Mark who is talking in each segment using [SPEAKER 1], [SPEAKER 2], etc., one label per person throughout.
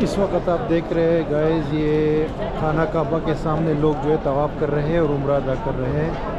[SPEAKER 1] इस वक्त आप देख रहे हैं गाइस, ये खाना काबा के सामने लोग जो है तवाफ़ कर रहे हैं और उम्रा अदा कर रहे हैं।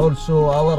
[SPEAKER 2] also our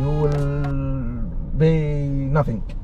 [SPEAKER 2] you will pay nothing.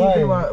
[SPEAKER 1] why?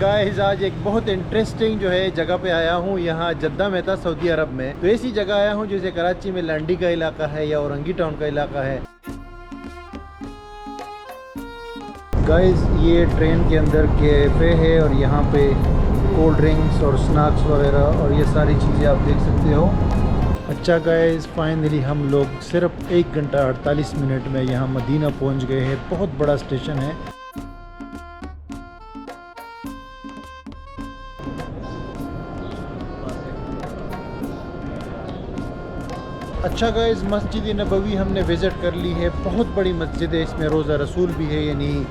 [SPEAKER 1] Guys आज एक बहुत इंटरेस्टिंग जो है जगह पे आया हूँ। यहाँ जद्दा में था, सऊदी अरब में। तो ऐसी जगह आया हूँ जैसे कराची में लंडी का इलाका है या औरंगी टाउन का इलाका है। गाइस ये ट्रेन के अंदर कैफ़े है और यहाँ पे कोल्ड ड्रिंक्स और स्नैक्स वगैरह और ये सारी चीज़ें आप देख सकते हो। अच्छा गाइस, फाइनली हम लोग सिर्फ 1 घंटा 48 मिनट में यहाँ मदीना पहुँच गए हैं। बहुत बड़ा स्टेशन है। अच्छा गाइस, मस्जिद नबवी हमने विज़िट कर ली है। बहुत बड़ी मस्जिद है, इसमें रोज़ा रसूल भी है यानी।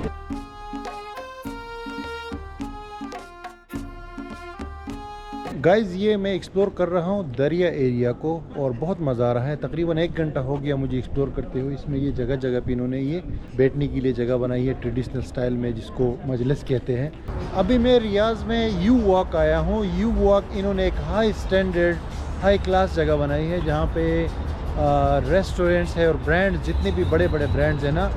[SPEAKER 1] गाइस ये मैं एक्सप्लोर कर रहा हूँ दरिया एरिया को और बहुत मज़ा आ रहा है। तकरीबन 1 घंटा हो गया मुझे एक्सप्लोर करते हुए। इसमें ये जगह जगह पे इन्होंने ये बैठने के लिए जगह बनाई है ट्रेडिशनल स्टाइल में, जिसको मजलिस कहते हैं। अभी मैं रियाज में यू वॉक आया हूँ। यू वॉक इन्होंने एक हाई स्टैंडर्ड हाई क्लास जगह बनाई है जहाँ पे रेस्टोरेंट्स है और ब्रांड, जितने भी बड़े बड़े ब्रांड्स हैं ना।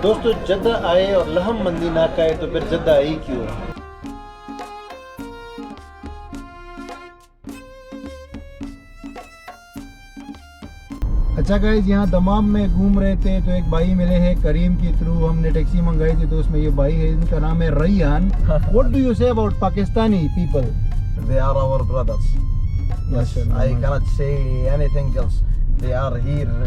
[SPEAKER 1] दोस्तों जद्दा आए और लहम मंदी ना खाए तो फिर जद्दा आई क्यों? अच्छा गाइस, यहाँ दमाम में घूम रहे थे तो एक भाई मिले हैं करीम के थ्रू। हमने टैक्सी मंगाई थी तो उसमें ये भाई है, इनका नाम है Rayyan. What do you say about Pakistani people?
[SPEAKER 2] They are our brothers. Yes, I cannot say anything else. They are here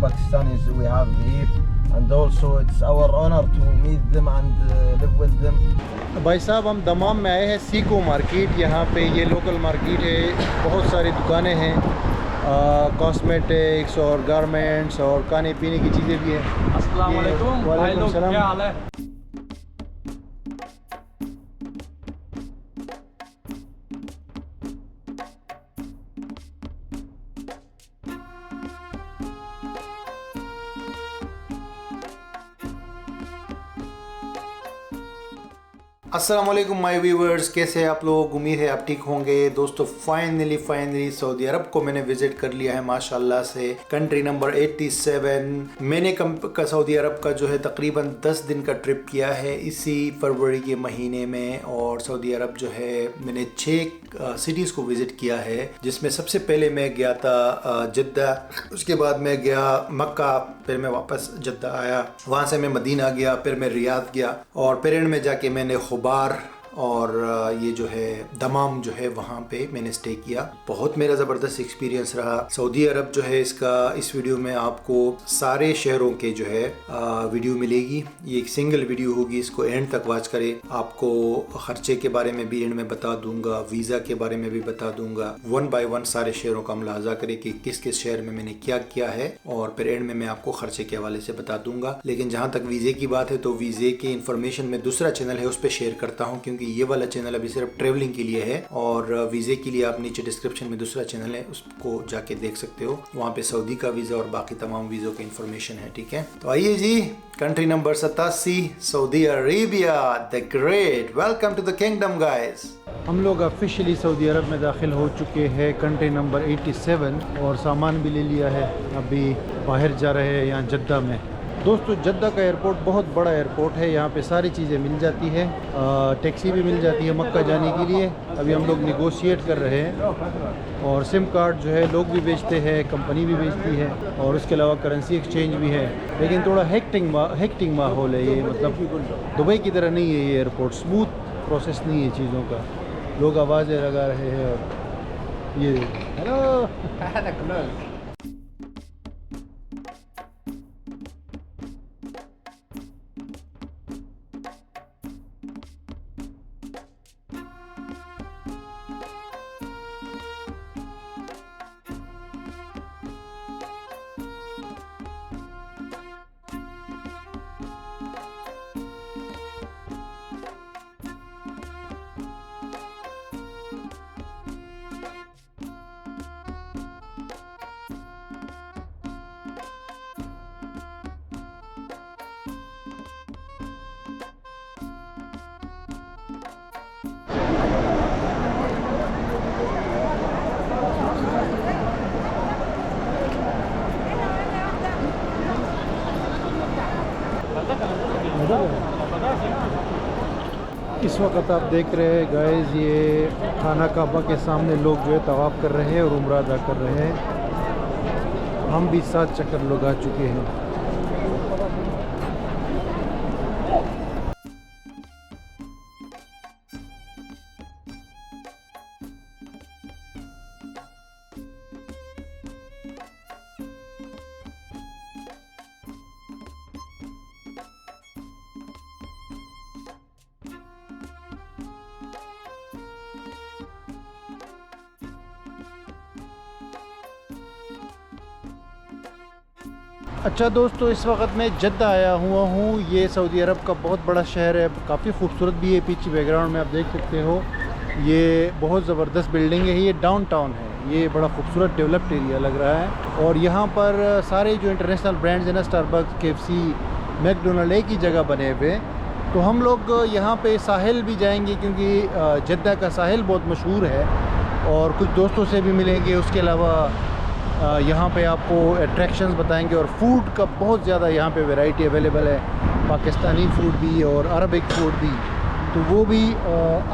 [SPEAKER 2] Pakistanis we have here and also it's our honor to meet them and live with them.
[SPEAKER 1] भाई साहब हम दमाम में आए हैं Seiko market. यहाँ पे ये local market है, बहुत सारी दुकानें हैं, कॉस्मेटिक्स और गारमेंट्स और खाने पीने की चीज़ें भी हैं। अस्सलाम वालेकुम भाई लोग, क्या हाल है? अस्सलाम वालेकुम माय व्यूवर्स, कैसे हैं आप लोग? उम्मीद है आप ठीक होंगे। दोस्तों फाइनली सऊदी अरब को मैंने विजिट कर लिया है माशाल्लाह से। Country number 87। मैंने सऊदी अरब का जो है तकरीबन 10 दिन का ट्रिप किया है इसी फरवरी के महीने में। और सऊदी अरब जो है मैंने 6 सिटीज़ को विज़िट किया है, जिसमें सबसे पहले मैं गया था जद्दा, उसके बाद मैं गया मक्का, फिर मैं वापस जद्दा आया, वहाँ से मैं मदीना गया, फिर मैं रियाद गया और फिर एंड में जाके मैंने खुबार और ये जो है दमाम जो है वहाँ पे मैंने स्टे किया। बहुत मेरा ज़बरदस्त एक्सपीरियंस रहा। सऊदी अरब जो है इसका इस वीडियो में आपको सारे शहरों के जो है वीडियो मिलेगी। ये एक सिंगल वीडियो होगी, इसको एंड तक वॉच करें। आपको ख़र्चे के बारे में भी एंड में बता दूंगा, वीज़ा के बारे में भी बता दूंगा। 1 बाय 1 सारे शहरों का मुलाजा करें कि किस किस शहर में मैंने क्या किया है और फिर एंड में मैं आपको ख़र्चे के हवाले से बता दूंगा। लेकिन जहाँ तक वीज़े की बात है तो वीज़े की इन्फॉर्मेशन मैं दूसरा चैनल है उस पर शेयर करता हूँ, क्योंकि ये वाला चैनल अभी सिर्फ ट्रेवलिंग के लिए है। और वीज़े के लिए आप नीचे डिस्क्रिप्शन में दूसरा चैनल है, उसको जाके देख सकते हो। वहाँ पे सऊदी का वीज़ा और बाकी तमाम वीज़ों की इन्फॉर्मेशन है, ठीक है। तो आइए जी, country number 87 Saudi Arabia the great. Welcome to the kingdom guys. हम लोग ऑफिशियली सऊदी अरब में दाखिल हो चुके हैं, कंट्री नंबर 87, और सामान भी ले लिया है। अभी बाहर जा रहे हैं यहाँ जद्दा में। दोस्तों जद्दा का एयरपोर्ट बहुत बड़ा एयरपोर्ट है, यहाँ पे सारी चीज़ें मिल जाती है। टैक्सी भी मिल जाती है मक्का जाने के लिए। अभी हम लोग निगोशिएट कर रहे हैं और सिम कार्ड जो है लोग भी बेचते हैं, कंपनी भी बेचती है, और उसके अलावा करेंसी एक्सचेंज भी है। लेकिन थोड़ा हेक्टिंग माहौल है ये, मतलब दुबई की तरह नहीं है ये एयरपोर्ट। स्मूथ प्रोसेस नहीं है चीज़ों का, लोग आवाज़ें लगा रहे हैं और ये हेलो इस वक्त आप देख रहे हैं गाइस, ये खाना काबा के सामने लोग जो है तवाफ़ कर रहे हैं और उम्रा अदा कर रहे हैं। हम भी 7 चक्कर लगा चुके हैं। अच्छा दोस्तों, इस वक्त मैं जद्दा आया हुआ हूँ। ये सऊदी अरब का बहुत बड़ा शहर है, काफ़ी खूबसूरत भी है। पीछे बैकग्राउंड में आप देख सकते हो, ये बहुत ज़बरदस्त बिल्डिंग है। ये डाउनटाउन है, ये बड़ा खूबसूरत डेवलप्ड एरिया लग रहा है। और यहाँ पर सारे जो इंटरनेशनल ब्रांड्स हैं ना, स्टारबक्स, KFC, मैकडोनल्ड, एक ही जगह बने हुए। तो हम लोग यहाँ पे साहिल भी जाएंगे क्योंकि जद्दा का साहिल बहुत मशहूर है, और कुछ दोस्तों से भी मिलेंगे। उसके अलावा यहाँ पे आपको अट्रैक्शंस बताएंगे, और फूड का बहुत ज़्यादा यहाँ पे वैरायटी अवेलेबल है, पाकिस्तानी फूड भी और अरबिक फूड भी। तो वो भी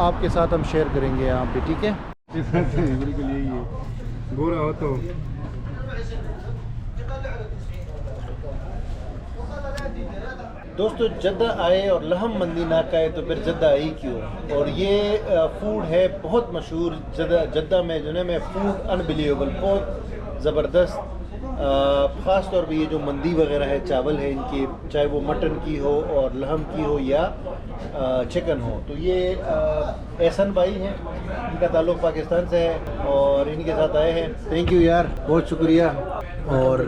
[SPEAKER 1] आपके साथ हम शेयर करेंगे यहाँ पे, ठीक है। बिल्कुल यही है, गोरा हो तो। दोस्तों जद्दा आए और लहम मंदी ना खाए तो फिर जद्दा आई क्यों। और ये फूड है बहुत मशहूर जद्दा में, जो है फूड अनबिलीवेबल, बहुत ज़बरदस्त। ख़ास तौर पे ये जो मंदी वगैरह है, चावल है इनकी, चाहे वो मटन की हो और लहम की हो या चिकन हो। तो ये एहसन भाई हैं, इनका ताल्लुक़ पाकिस्तान से है और इनके साथ आए हैं। थैंक यू यार, बहुत शुक्रिया। और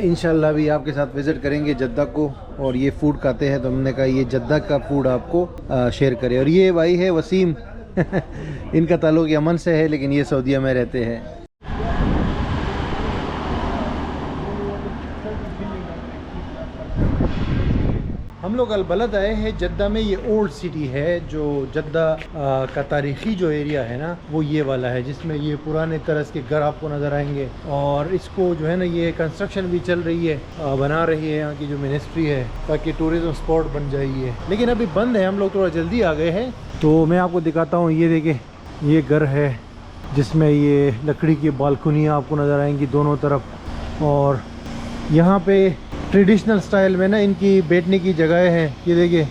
[SPEAKER 1] इंशाल्लाह भी आपके साथ विज़िट करेंगे जद्दा को, और ये फ़ूड खाते हैं तो हमने कहा ये जद्दा का फ़ूड आपको शेयर करें। और ये भाई है वसीम इनका ताल्लुक़ यमन से है, लेकिन ये सऊदीया में रहते हैं। हम लोग अलबलद आए हैं जद्दा में। ये ओल्ड सिटी है, जो जद्दा का तारीख़ी जो एरिया है ना, वो ये वाला है, जिसमें ये पुराने तरह के घर आपको नज़र आएंगे। और इसको जो है ना, ये कंस्ट्रक्शन भी चल रही है, बना रही है यहाँ की जो मिनिस्ट्री है, ताकि टूरिज़म स्पॉट बन जाए ये। लेकिन अभी बंद है, हम लोग थोड़ा जल्दी आ गए हैं। तो मैं आपको दिखाता हूँ, ये देखिए, ये घर है जिसमें ये लकड़ी की बालकनियाँ आपको नज़र आएंगी दोनों तरफ। और यहाँ पे ट्रेडिशनल स्टाइल में ना इनकी बैठने की जगह है, ये देखिए।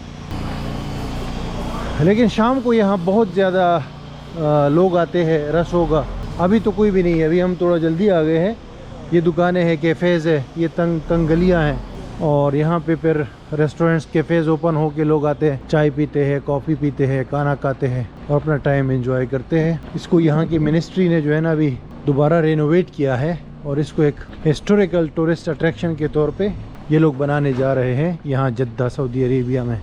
[SPEAKER 1] लेकिन शाम को यहाँ बहुत ज़्यादा लोग आते हैं, रश होगा। अभी तो कोई भी नहीं है, अभी हम थोड़ा जल्दी आ गए हैं। ये दुकानें हैं, कैफ़ेज़ है, ये तंग गलियाँ हैं, और यहाँ पे फिर रेस्टोरेंट्स, कैफ़ेज़ ओपन हो के लोग आते हैं, चाय पीते हैं, कॉफ़ी पीते हैं, खाना खाते हैं और अपना टाइम एंजॉय करते हैं। इसको यहाँ की मिनिस्ट्री ने जो है ना अभी दोबारा रेनोवेट किया है, और इसको एक हिस्टोरिकल टूरिस्ट अट्रैक्शन के तौर पे ये लोग बनाने जा रहे हैं यहाँ जद्दा, सऊदी अरेबिया में।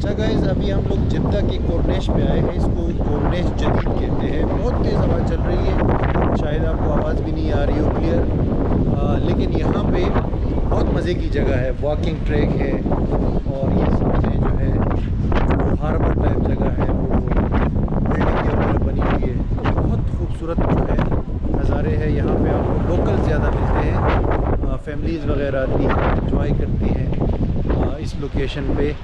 [SPEAKER 1] अच्छा गाइस, अभी हम लोग जिद्दा के कॉर्निश पे आए हैं। इसको कॉर्निश जदीद कहते हैं। बहुत तेज़ हवा चल रही है, शायद आपको आवाज़ भी नहीं आ रही हो क्लियर, लेकिन यहाँ पे बहुत मज़े की जगह है। वॉकिंग ट्रैक है और ये सामने जो है हार्बर टाइप जगह है, वो बिल्डिंग के ऊपर बनी हुई है। बहुत खूबसूरत जो है नज़ारे हैं। यहाँ पे आपको लोकल ज़्यादा मिलते हैं, फैमिलीज़ वगैरह आती हैं, एंजॉय करती हैं इस लोकेशन पे।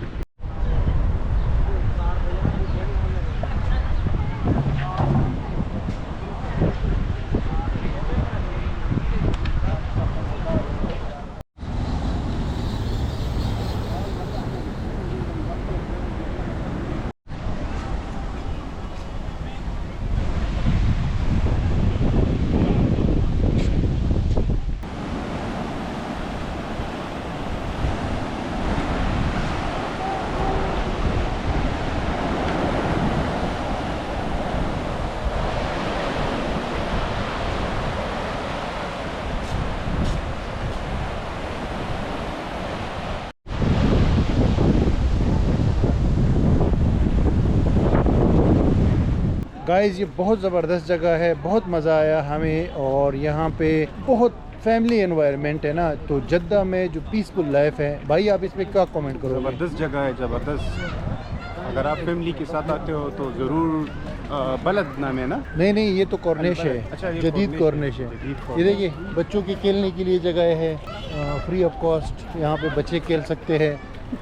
[SPEAKER 1] गाइस, ये बहुत ज़बरदस्त जगह है, बहुत मज़ा आया हमें। और यहाँ पे बहुत फैमिली एनवायरनमेंट है ना, तो जद्दा में जो पीसफुल लाइफ है। भाई आप इस पर क्या कमेंट करो?
[SPEAKER 3] ज़बरदस्त जगह है, ज़बरदस्त। अगर आप फैमिली के साथ आते हो तो ज़रूर बलद नाम है ना?
[SPEAKER 1] नहीं, ये तो कॉर्निश है।
[SPEAKER 3] अच्छा, ये
[SPEAKER 1] जदीद कॉर्निश है। ये देखिए, बच्चों के खेलने के लिए जगह है, फ्री ऑफ कॉस्ट। यहाँ पे बच्चे खेल सकते हैं।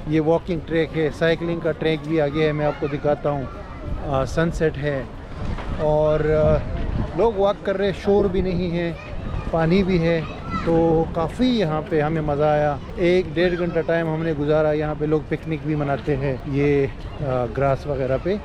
[SPEAKER 1] ये वॉकिंग ट्रैक है, साइकिलिंग का ट्रैक भी आगे है, मैं आपको दिखाता हूँ। सनसेट है और लोग वॉक कर रहे, शोर भी नहीं है, पानी भी है, तो काफ़ी यहाँ पे हमें मज़ा आया। 1-1.5 घंटा टाइम हमने गुजारा। यहाँ पे लोग पिकनिक भी मनाते हैं, ये ग्रास वगैरह पे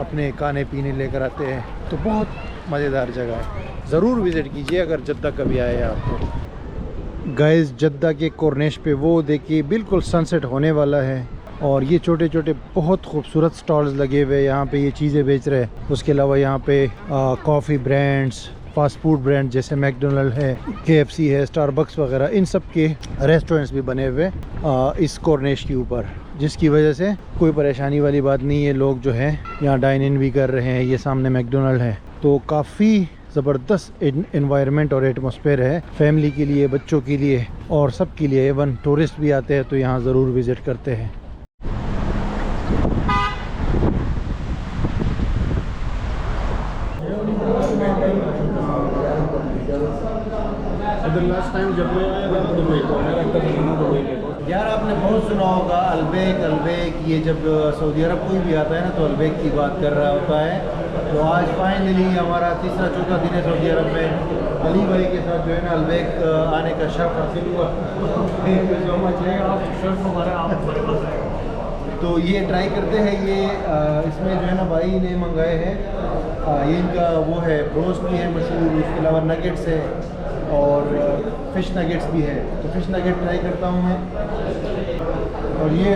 [SPEAKER 1] अपने खाने पीने लेकर आते हैं। तो बहुत मज़ेदार जगह है, ज़रूर विज़िट कीजिए अगर जद्दा कभी आए आप तो। गाइस, जद्दा के कॉर्निश पे वो देखिए बिल्कुल सनसेट होने वाला है और ये छोटे छोटे बहुत खूबसूरत स्टॉल्स लगे हुए यहाँ पे, ये चीज़ें बेच रहे हैं। उसके अलावा यहाँ पे coffee brands, fast food brand जैसे मैकडोनल्ड है, KFC है, स्टारबक्स वगैरह, इन सब के रेस्टोरेंट्स भी बने हुए इस कॉर्निश के ऊपर, जिसकी वजह से कोई परेशानी वाली बात नहीं है। लोग जो है यहाँ डाइन इन भी कर रहे हैं। ये सामने मैकडोनल्ड है, तो काफ़ी ज़बरदस्त एनवायरनमेंट और एटमॉस्फेयर है फैमिली के लिए, बच्चों के लिए और सब के लिए। इवन टूरिस्ट भी आते हैं तो यहाँ ज़रूर विज़िट करते हैं।
[SPEAKER 3] लास्ट टाइम जब मैं आया था तो दुबई को मेरा दुबई में।
[SPEAKER 1] यार आपने बहुत सुना होगा अलबेक, ये जब सऊदी अरब कोई भी आता है ना तो अलबेक की बात कर रहा होता है। तो आज फाइनली हमारा तीसरा चौथा दिन है सऊदी अरब में। अली भाई के साथ जो है ना अलबेक आने का शर्फ हासिल हुआ। तो ये ट्राई करते हैं। ये इसमें जो है ना भाई ने मंगाए हैं, ये इनका वो है ब्रोस्ट भी है मशहूर, उसके अलावा नगेट्स है और फ़िश नगेट्स भी है। तो फ़िश नगेट ट्राई करता हूँ मैं। और ये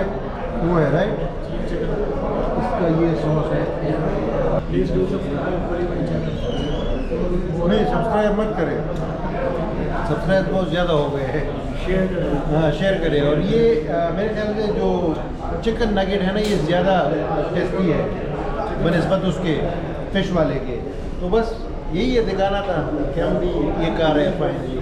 [SPEAKER 1] वो है राइट, इसका ये सॉस है। नहीं, सब्सक्राइब मत करें, सब्सक्राइब बहुत ज़्यादा हो गए हैं। हाँ, शेयर करें। और ये मेरे ख्याल से जो चिकन नगेट है ना, ये ज़्यादा टेस्टी है बनिस्बत उसके फ़िश वाले के। तो बस यही है, दिखाना था कि हम भी ये कर रहे हैं finally.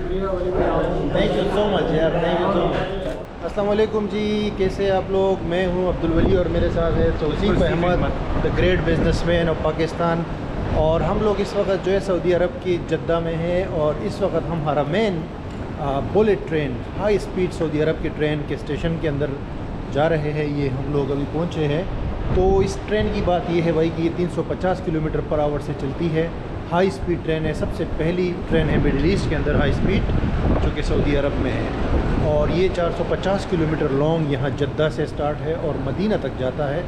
[SPEAKER 1] Thank you so much यार, थैंक यू सो मच। अस्सलाम वालेकुम जी, कैसे आप लोग? मैं हूँ अब्दुल वली और मेरे साथ है Tauseef Ahmed, the great businessman of Pakistan. और हम लोग इस वक्त जो है सऊदी अरब की जद्दा में हैं और इस वक्त हम Haramain bullet train, high speed Saudi Arab की ट्रेन के स्टेशन के अंदर जा रहे हैं। ये हम लोग अभी पहुँचे हैं। तो इस ट्रेन की बात ये है भाई कि ये 350 किलोमीटर पर आवर से चलती है, हाई स्पीड ट्रेन है। सबसे पहली ट्रेन है मिडल ईस्ट के अंदर हाई स्पीड, जो कि सऊदी अरब में है। और ये 450 किलोमीटर लॉन्ग यहाँ जद्दा से स्टार्ट है और मदीना तक जाता है।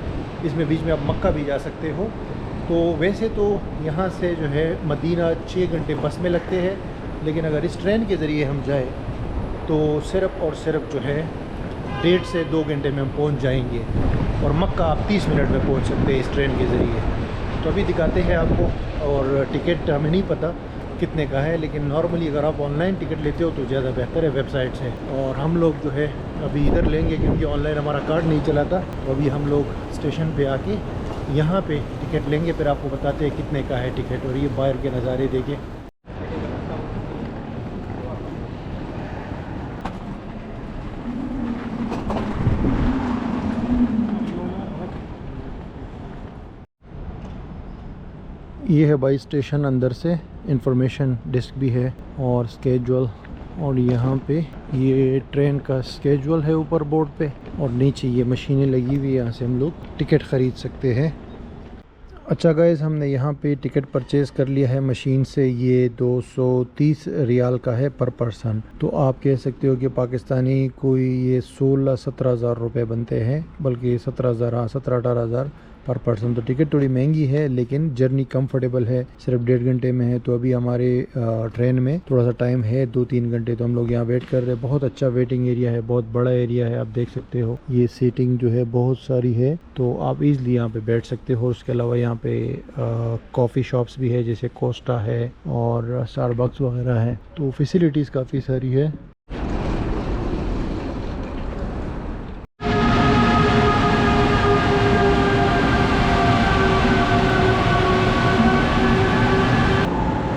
[SPEAKER 1] इसमें बीच में आप मक्का भी जा सकते हो। तो वैसे तो यहाँ से जो है मदीना 6 घंटे बस में लगते हैं, लेकिन अगर इस ट्रेन के ज़रिए हम जाए तो सिर्फ़ और सिर्फ जो है 1.5 से 2 घंटे में हम पहुँच जाएंगे। और मक्का आप 30 मिनट में पहुँच सकते हैं इस ट्रेन के ज़रिए। तो अभी दिखाते हैं आपको। और टिकट हमें नहीं पता, कितने का है, लेकिन नॉर्मली अगर आप ऑनलाइन टिकट लेते हो तो ज़्यादा बेहतर है वेबसाइट से। और हम लोग जो है अभी इधर लेंगे क्योंकि ऑनलाइन हमारा कार्ड नहीं चला था, तो अभी हम लोग स्टेशन पे आके यहाँ पे टिकट लेंगे, फिर आपको बताते हैं कितने का है टिकट। और ये बाहर के नज़ारे देखें। ये है भाई स्टेशन, अंदर से इंफॉर्मेशन डिस्क भी है और स्केजुअल, और यहाँ पे ये ट्रेन का स्केजुअल है ऊपर बोर्ड पे, और नीचे ये मशीनें लगी हुई है, यहाँ से हम लोग टिकट ख़रीद सकते हैं। अच्छा गाइस, हमने यहाँ पे टिकट परचेज़ कर लिया है मशीन से। ये 230 रियाल का है पर पर्सन। तो आप कह सकते हो कि पाकिस्तानी कोई ये 16-17 हज़ार रुपये बनते हैं, बल्कि 17,000, हाँ 17-18 हज़ार पर पर्सन। तो टिकट थोड़ी महंगी है लेकिन जर्नी कंफर्टेबल है, सिर्फ 1.5 घंटे में है। तो अभी हमारे ट्रेन में थोड़ा सा टाइम है, 2-3 घंटे, तो हम लोग यहाँ वेट कर रहे हैं। बहुत अच्छा वेटिंग एरिया है, बहुत बड़ा एरिया है, आप देख सकते हो। ये सीटिंग जो है बहुत सारी है, तो आप इजीली यहाँ पे बैठ सकते हो। उसके अलावा यहाँ पे कॉफ़ी शॉप्स भी है, जैसे कोस्टा है और स्टारबक्स वगैरह है, तो फैसिलिटीज़ काफ़ी सारी है।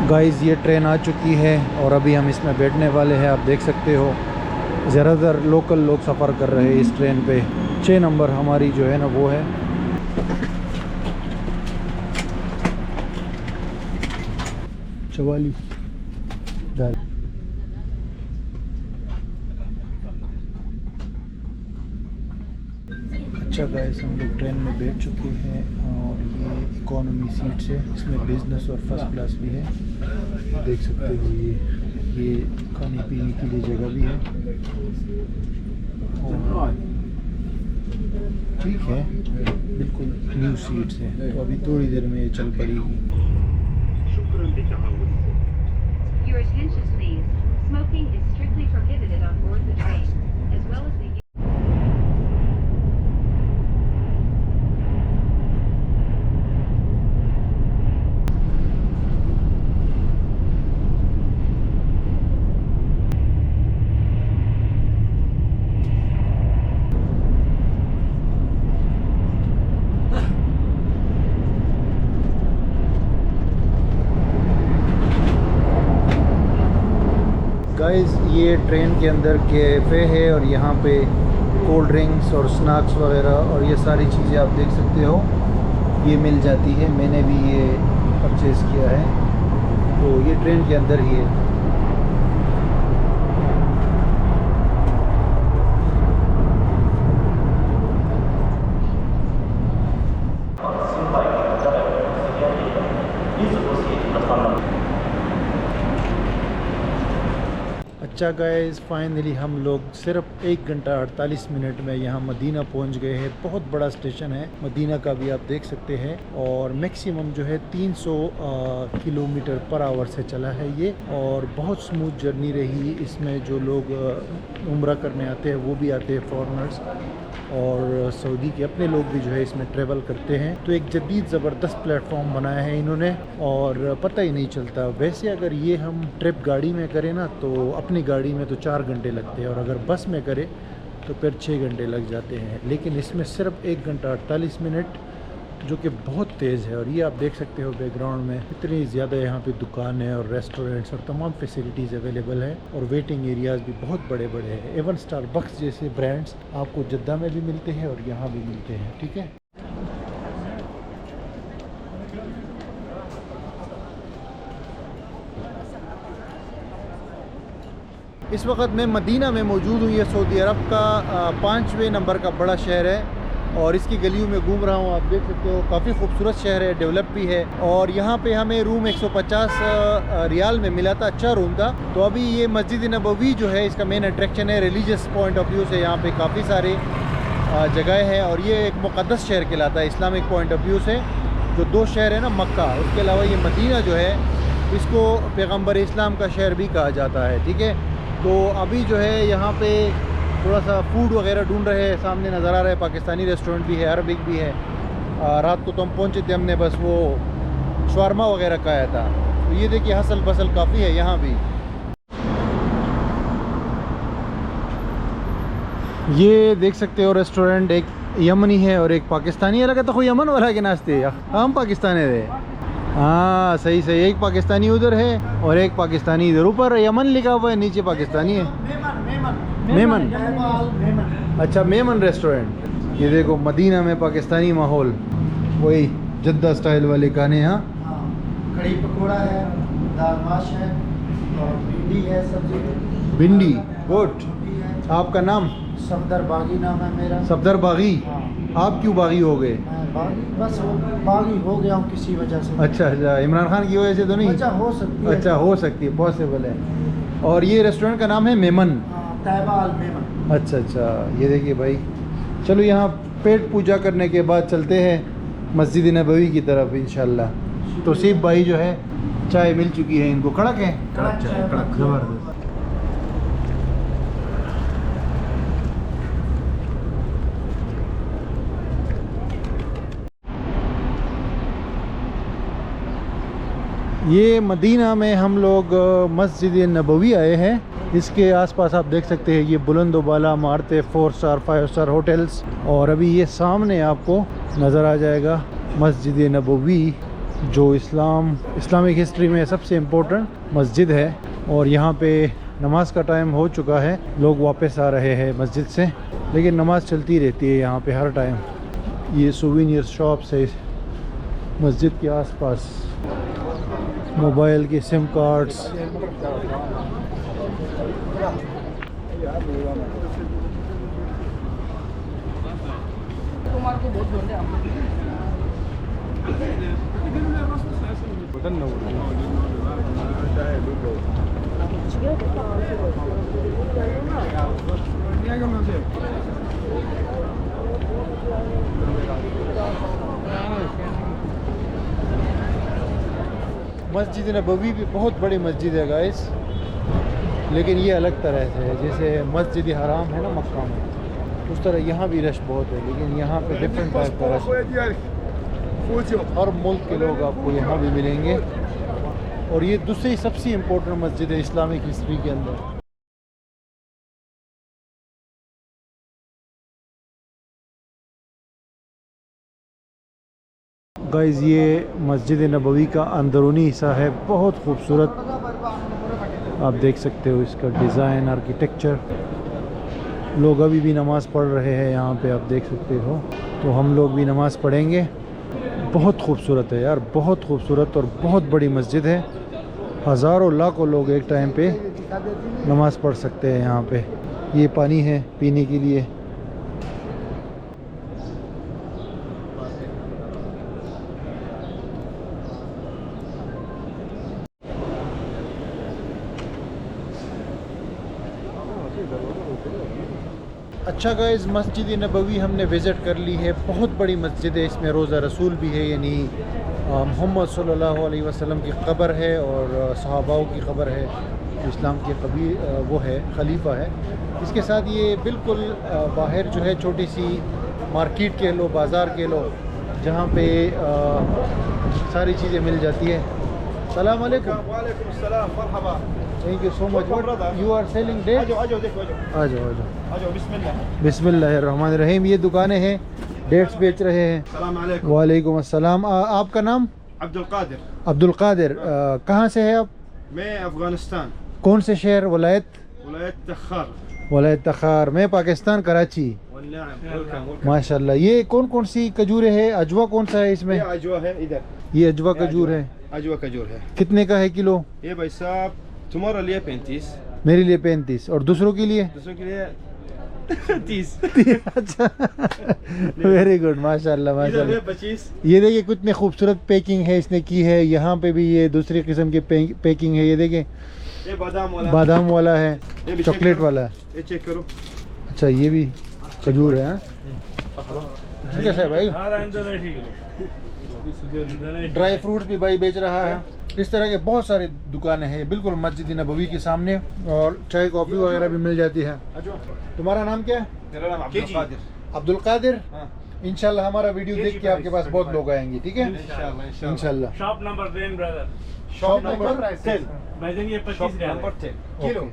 [SPEAKER 1] गाइस, ये ट्रेन आ चुकी है और अभी हम इसमें बैठने वाले हैं। आप देख सकते हो ज़्यादातर लोकल लोग सफ़र कर रहे हैं इस ट्रेन पे। 6 नंबर हमारी जो है ना वो है। चवाली अच्छा गाइस, हम लोग ट्रेन में बैठ चुके हैं और ये इकोनॉमी सीट्स है, इसमें बिजनेस और फर्स्ट क्लास भी है। देख सकते हो ये खाने पीने के लिए जगह भी है और ठीक है, बिल्कुल न्यू सीट्स हैं। तो अभी थोड़ी देर में ये चल पड़ेगी।
[SPEAKER 4] Your attention please. Smoking is strictly prohibited on board the train, as well as the
[SPEAKER 1] guys, ये ट्रेन के अंदर कैफ़े है और यहाँ पे कोल्ड ड्रिंक्स और स्नैक्स वगैरह और ये सारी चीज़ें आप देख सकते हो, ये मिल जाती है। मैंने भी ये परचेज़ किया है, तो ये ट्रेन के अंदर ही है। अच्छा गाइस, फाइनली हम लोग सिर्फ 1 घंटा 48 मिनट में यहाँ मदीना पहुँच गए हैं। बहुत बड़ा स्टेशन है मदीना का भी, आप देख सकते हैं। और मैक्सिमम जो है 300 किलोमीटर पर आवर से चला है ये, और बहुत स्मूथ जर्नी रही। इसमें जो लोग उम्रा करने आते हैं वो भी आते हैं, फॉरेनर्स, और सऊदी के अपने लोग भी जो है इसमें ट्रेवल करते हैं। तो एक जदीद ज़बरदस्त प्लेटफॉर्म बनाया है इन्होंने, और पता ही नहीं चलता। वैसे अगर ये हम ट्रिप गाड़ी में करें ना, तो अपनी गाड़ी में तो 4 घंटे लगते हैं, और अगर बस में करें तो फिर 6 घंटे लग जाते हैं। लेकिन इसमें सिर्फ 1 घंटा 48 मिनट, जो कि बहुत तेज़ है। और ये आप देख सकते हो बैकग्राउंड में इतनी ज़्यादा यहाँ पे दुकान है और रेस्टोरेंट्स और तमाम फैसिलिटीज़ अवेलेबल है, और वेटिंग एरियाज़ भी बहुत बड़े बड़े हैं। एवन स्टारबक्स जैसे ब्रांड्स आपको जद्दा में भी मिलते हैं और यहाँ भी मिलते हैं। ठीक है, इस वक्त मैं मदीना में मौजूद हूँ। ये सऊदी अरब का 5वें नंबर का बड़ा शहर है, और इसकी गलियों में घूम रहा हूँ। आप देख सकते हो काफ़ी खूबसूरत शहर है, डेवलप भी है। और यहाँ पे हमें रूम 150 रियाल में मिला था, अच्छा रूम था। तो अभी ये मस्जिद नबवी जो है इसका मेन अट्रैक्शन है। रिलीजियस पॉइंट ऑफ व्यू से यहाँ पे काफ़ी सारे जगह हैं, और ये एक मुक़द्दस शहर कहलाता है इस्लामिक पॉइंट ऑफ व्यू से। जो 2 शहर है ना, मक्का, उसके अलावा ये मदीना जो है इसको पैगम्बर इस्लाम का शहर भी कहा जाता है। ठीक है, तो अभी जो है यहाँ पे थोड़ा सा फूड वगैरह ढूंढ रहे हैं। सामने नज़र आ रहा है पाकिस्तानी रेस्टोरेंट भी है, अरबिक भी है। रात को तो हम पहुँचे थे, हमने बस वो शवारमा वगैरह खाया था। तो ये देखिए हसल बसल काफ़ी है यहाँ भी। ये देख सकते हो रेस्टोरेंट एक यमनी है और एक पाकिस्तानी है। लगा तो कोई यमन वाला के नाश्ते हम पाकिस्तानी थे। हाँ सही सही, एक पाकिस्तानी उधर है और एक पाकिस्तानी इधर। ऊपर यमन लिखा हुआ है, नीचे पाकिस्तानी है। मेमन। अच्छा मेमन रेस्टोरेंट। ये देखो मदीना में पाकिस्तानी माहौल, वही जद्दा स्टाइल वाले खाने। यहाँ
[SPEAKER 2] कड़ी पकौड़ा है, दाल माश है और भिंडी है सब्जी।
[SPEAKER 1] भिंडी गुड। आपका नाम?
[SPEAKER 2] सफदर बागी नाम है मेरा।
[SPEAKER 1] सफदर बागी। आप क्यों बागी हो गए?
[SPEAKER 2] बागी बस बागी हो गया हूँ किसी वजह से।
[SPEAKER 1] अच्छा अच्छा, इमरान खान की वजह से तो नहीं?
[SPEAKER 2] अच्छा हो सकती है।
[SPEAKER 1] अच्छा हो सकती है, पॉसिबल है। और ये रेस्टोरेंट का नाम है मेमन।
[SPEAKER 2] तैयबा अल मेमन।
[SPEAKER 1] अच्छा अच्छा, ये देखिए भाई। चलो यहाँ पेट पूजा करने के बाद चलते हैं मस्जिद नबवी की तरफ इंशाल्लाह। तो सिर्फ भाई जो है चाय मिल चुकी है इनको। कड़क है?
[SPEAKER 2] कड़क चाय, कड़क
[SPEAKER 1] ज़बरदस्त। ये मदीना में हम लोग मस्जिद नबवी आए हैं। इसके आसपास आप देख सकते हैं ये बुलंद बाला इमारतें, 4 स्टार 5 स्टार होटल्स। और अभी ये सामने आपको नज़र आ जाएगा मस्जिद नबवी, जो इस्लामिक हिस्ट्री में सबसे इम्पोर्टेंट मस्जिद है। और यहाँ पे नमाज का टाइम हो चुका है, लोग वापस आ रहे हैं मस्जिद से, लेकिन नमाज चलती रहती है यहाँ पे हर टाइम। ये सोवेनियर शॉप्स है मस्जिद के आसपास, मोबाइल के सिम कार्ड्स। मस्जिद नबवी भी बहुत बड़ी मस्जिद है गाइस, लेकिन ये अलग तरह से है। जैसे मस्जिद हराम है ना मक्का में, उस तरह यहाँ भी रश बहुत है, लेकिन यहाँ पे डिफरेंट टाइप का रश है। हर मुल्क के लोग आपको यहाँ भी मिलेंगे। और ये दूसरी सबसे इम्पोर्टेंट मस्जिद है इस्लामिक हिस्ट्री के अंदर। गाइस ये मस्जिद नबवी का अंदरूनी हिस्सा है, बहुत खूबसूरत। आप देख सकते हो इसका डिज़ाइन, आर्किटेक्चर। लोग अभी भी नमाज़ पढ़ रहे हैं यहाँ पे, आप देख सकते हो। तो हम लोग भी नमाज़ पढ़ेंगे। बहुत खूबसूरत है यार, बहुत खूबसूरत और बहुत बड़ी मस्जिद है। हज़ारों लाखों लोग एक टाइम पे नमाज़ पढ़ सकते हैं यहाँ पे। ये पानी है पीने के लिए। अच्छा गाइस, मस्जिद नबवी हमने विज़िट कर ली है। बहुत बड़ी मस्जिद है, इसमें रोज़ा रसूल भी है, यानी मोहम्मद सल्लल्लाहु अलैहि वसल्लम की क़ब्र है और सहाबाओं की क़ब्र है। इस्लाम के कभी वो है खलीफा है। इसके साथ ये बिल्कुल बाहर जो है छोटी सी मार्केट के लो, बाज़ार के लो, जहाँ पे सारी चीज़ें मिल जाती है। सलाम अलैकुम।
[SPEAKER 2] वालेकुम सलाम, मरहबा।
[SPEAKER 1] Thank you so much. You are selling date? आ जाओ। बिस्मिल्लाहिर्रहमानिर्रहीम। ये दुकानें हैं, डेट्स बेच रहे हैं।
[SPEAKER 2] सलाम अलैकुम।
[SPEAKER 1] वालेकुम अस्सलाम। आपका नाम?
[SPEAKER 2] अब्दुल कादिर।
[SPEAKER 1] अब्दुल कादिर। कहाँ से है आप?
[SPEAKER 2] मैं अफगानिस्तान।
[SPEAKER 1] कौन से शहर? वलायत?
[SPEAKER 2] वलायत तखार।
[SPEAKER 1] वलायत तखार। मैं पाकिस्तान, कराची। माशाल्लाह। ये कौन कौन सी खजूरें हैं? अजवा कौन सा है इसमें?
[SPEAKER 2] अजवा है इधर।
[SPEAKER 1] ये अजवा खजूर है।
[SPEAKER 2] अजवा खजूर है।
[SPEAKER 1] कितने का है किलो?
[SPEAKER 2] ये भाई साहब तुम्हारे लिए 35,
[SPEAKER 1] मेरे लिए 35 और दूसरों के लिए?
[SPEAKER 2] दूसरों के लिए 30।
[SPEAKER 1] अच्छा, वेरी गुड, माशाल्लाह माशाल्लाह।
[SPEAKER 2] 25।
[SPEAKER 1] ये देखिए कितनी खूबसूरत पैकिंग है इसने की है। यहाँ पे भी ये दूसरी किस्म की पैकिंग है। ये देखिए
[SPEAKER 2] ये
[SPEAKER 1] बादाम वाला है, चॉकलेट वाला है।
[SPEAKER 2] ये चेक करो।
[SPEAKER 1] अच्छा ये भी खजूर है। कैसा है भाई? ड्राई फ्रूट्स भी भाई बेच रहा है। इस तरह के बहुत सारी दुकानें हैं बिल्कुल मस्जिद नबवी के सामने, और चाय कॉफ़ी वगैरह भी मिल जाती है। तुम्हारा नाम क्या है?
[SPEAKER 2] मेरा नाम अब्दुल कादिर।
[SPEAKER 1] अब्दुल कादिर।
[SPEAKER 2] हाँ।
[SPEAKER 1] इंशाल्लाह हमारा वीडियो देख के आपके पास बहुत लोग आएंगे, ठीक है?
[SPEAKER 2] इंशाल्लाह।
[SPEAKER 1] इंशाल्लाह।
[SPEAKER 5] Shop number 10 brother.
[SPEAKER 2] Shop number 10.
[SPEAKER 5] भाईजान ये 25
[SPEAKER 2] Shop
[SPEAKER 5] रियाल
[SPEAKER 2] number
[SPEAKER 5] है।
[SPEAKER 2] 10. Kilo.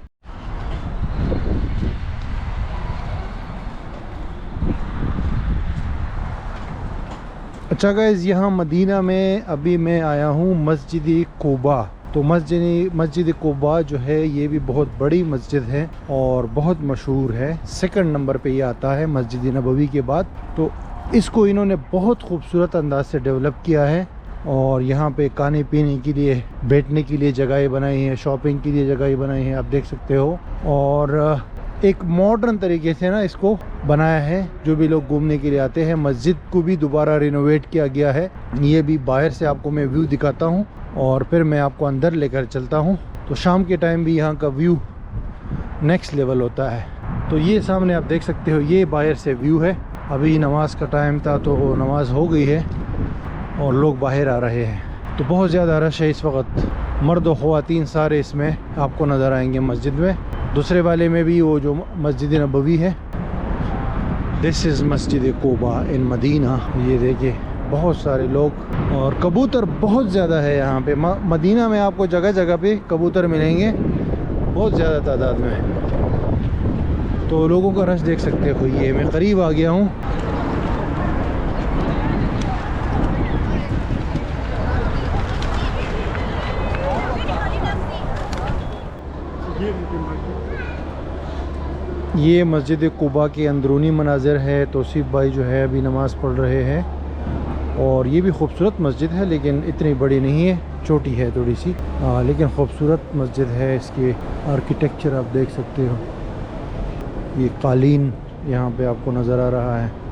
[SPEAKER 1] अच्छा गाइज़, यहाँ मदीना में अभी मैं आया हूँ मस्जिद कुबा। तो मस्जिद कुबा जो है ये भी बहुत बड़ी मस्जिद है और बहुत मशहूर है। सेकंड नंबर पे ये आता है मस्जिद नबवी के बाद। तो इसको इन्होंने बहुत खूबसूरत अंदाज से डेवलप किया है और यहाँ पे खाने पीने के लिए, बैठने के लिए जगहें बनाई हैं, शॉपिंग के लिए जगहें बनाई हैं, आप देख सकते हो। और एक मॉडर्न तरीके से ना इसको बनाया है। जो भी लोग घूमने के लिए आते हैं, मस्जिद को भी दोबारा रिनोवेट किया गया है। ये भी बाहर से आपको मैं व्यू दिखाता हूँ और फिर मैं आपको अंदर लेकर चलता हूँ। तो शाम के टाइम भी यहाँ का व्यू नेक्स्ट लेवल होता है। तो ये सामने आप देख सकते हो, ये बाहर से व्यू है। अभी नमाज का टाइम था तो नमाज हो गई है और लोग बाहर आ रहे हैं। तो बहुत ज़्यादा रश है इस वक्त। मर्द और ख़वातीन सारे इसमें आपको नज़र आएंगे मस्जिद में। दूसरे वाले में भी वो जो मस्जिद नबवी है, दिस इज़ मस्जिद कुबा इन मदीना। ये देखिए बहुत सारे लोग और कबूतर बहुत ज़्यादा है यहाँ पे। मदीना में आपको जगह जगह पे कबूतर मिलेंगे बहुत ज़्यादा तादाद में। तो लोगों का रश देख सकते हो। ये मैं करीब आ गया हूँ। ये मस्जिद कुबा के अंदरूनी मनाज़िर है। तौसीफ़ भाई जो है अभी नमाज़ पढ़ रहे हैं और ये भी खूबसूरत मस्जिद है, लेकिन इतनी बड़ी नहीं है, छोटी है थोड़ी सी, लेकिन खूबसूरत मस्जिद है। इसके आर्किटेक्चर आप देख सकते हो। ये कालीन यहाँ पे आपको नज़र आ रहा है।